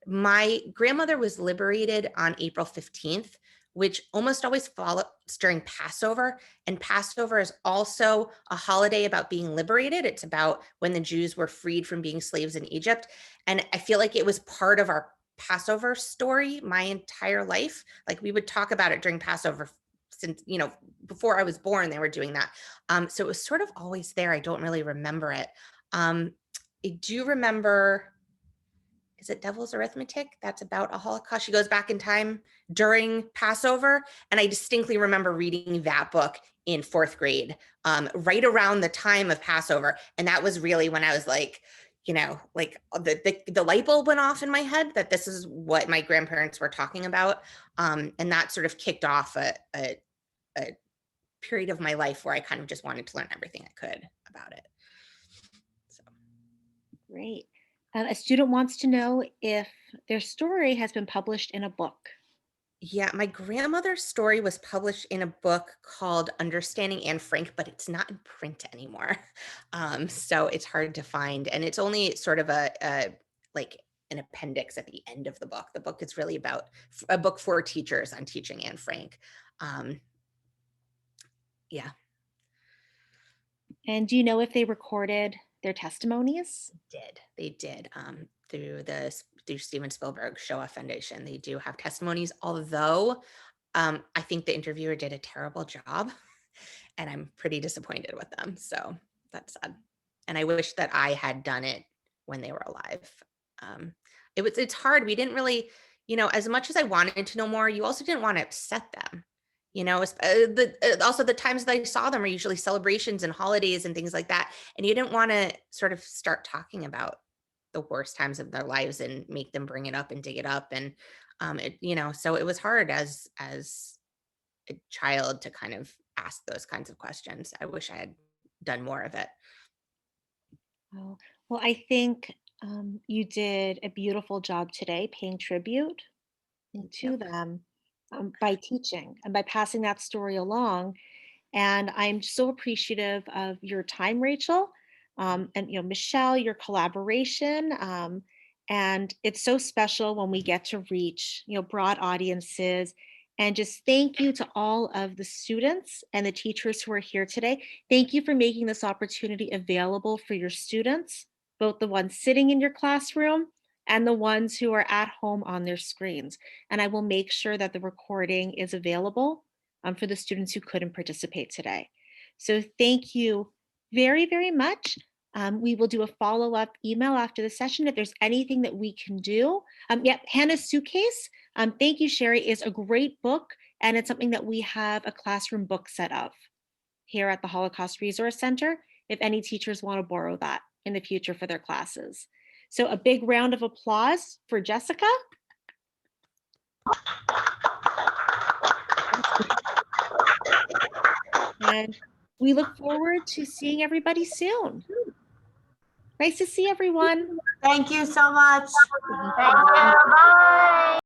My grandmother was liberated on April 15th, which almost always follows during Passover. And Passover is also a holiday about being liberated. It's about when the Jews were freed from being slaves in Egypt. And I feel like it was part of our Passover story my entire life. Like we would talk about it during Passover since, before I was born, they were doing that. So it was sort of always there. I don't really remember it. I do remember, is it Devil's Arithmetic? That's about a Holocaust. She goes back in time during Passover. And I distinctly remember reading that book in 4th grade, right around the time of Passover. And that was really when I was like, the light bulb went off in my head that this is what my grandparents were talking about. And that sort of kicked off a period of my life where I kind of just wanted to learn everything I could about it. So. Great. A student wants to know if their story has been published in a book. Yeah, my grandmother's story was published in a book called Understanding Anne Frank, but it's not in print anymore. So it's hard to find. And it's only sort of like an appendix at the end of the book. The book is really about a book for teachers on teaching Anne Frank. Yeah. And do you know if they recorded their testimonies? They did through Steven Spielberg Shoah Foundation. They do have testimonies, although I think the interviewer did a terrible job and I'm pretty disappointed with them. So that's sad. And I wish that I had done it when they were alive. It's hard. We didn't really, as much as I wanted to know more, you also didn't want to upset them. Also the times that I saw them are usually celebrations and holidays and things like that. And you didn't want to sort of start talking about the worst times of their lives and make them bring it up and dig it up. And, so it was hard as a child to kind of ask those kinds of questions. I wish I had done more of it. Oh, well, I think you did a beautiful job today paying tribute to them. By teaching and by passing that story along. And I'm so appreciative of your time, Rachel, and Michelle, your collaboration. And it's so special when we get to reach broad audiences. And just thank you to all of the students and the teachers who are here today. Thank you for making this opportunity available for your students, both the ones sitting in your classroom and the ones who are at home on their screens. And I will make sure that the recording is available for the students who couldn't participate today. So thank you very, very much. We will do a follow-up email after the session if there's anything that we can do. Hannah's Suitcase, thank you, Sherry, is a great book, and it's something that we have a classroom book set of here at the Holocaust Resource Center, if any teachers want to borrow that in the future for their classes. So a big round of applause for Jessica. And we look forward to seeing everybody soon. Nice to see everyone. Thank you so much. Bye.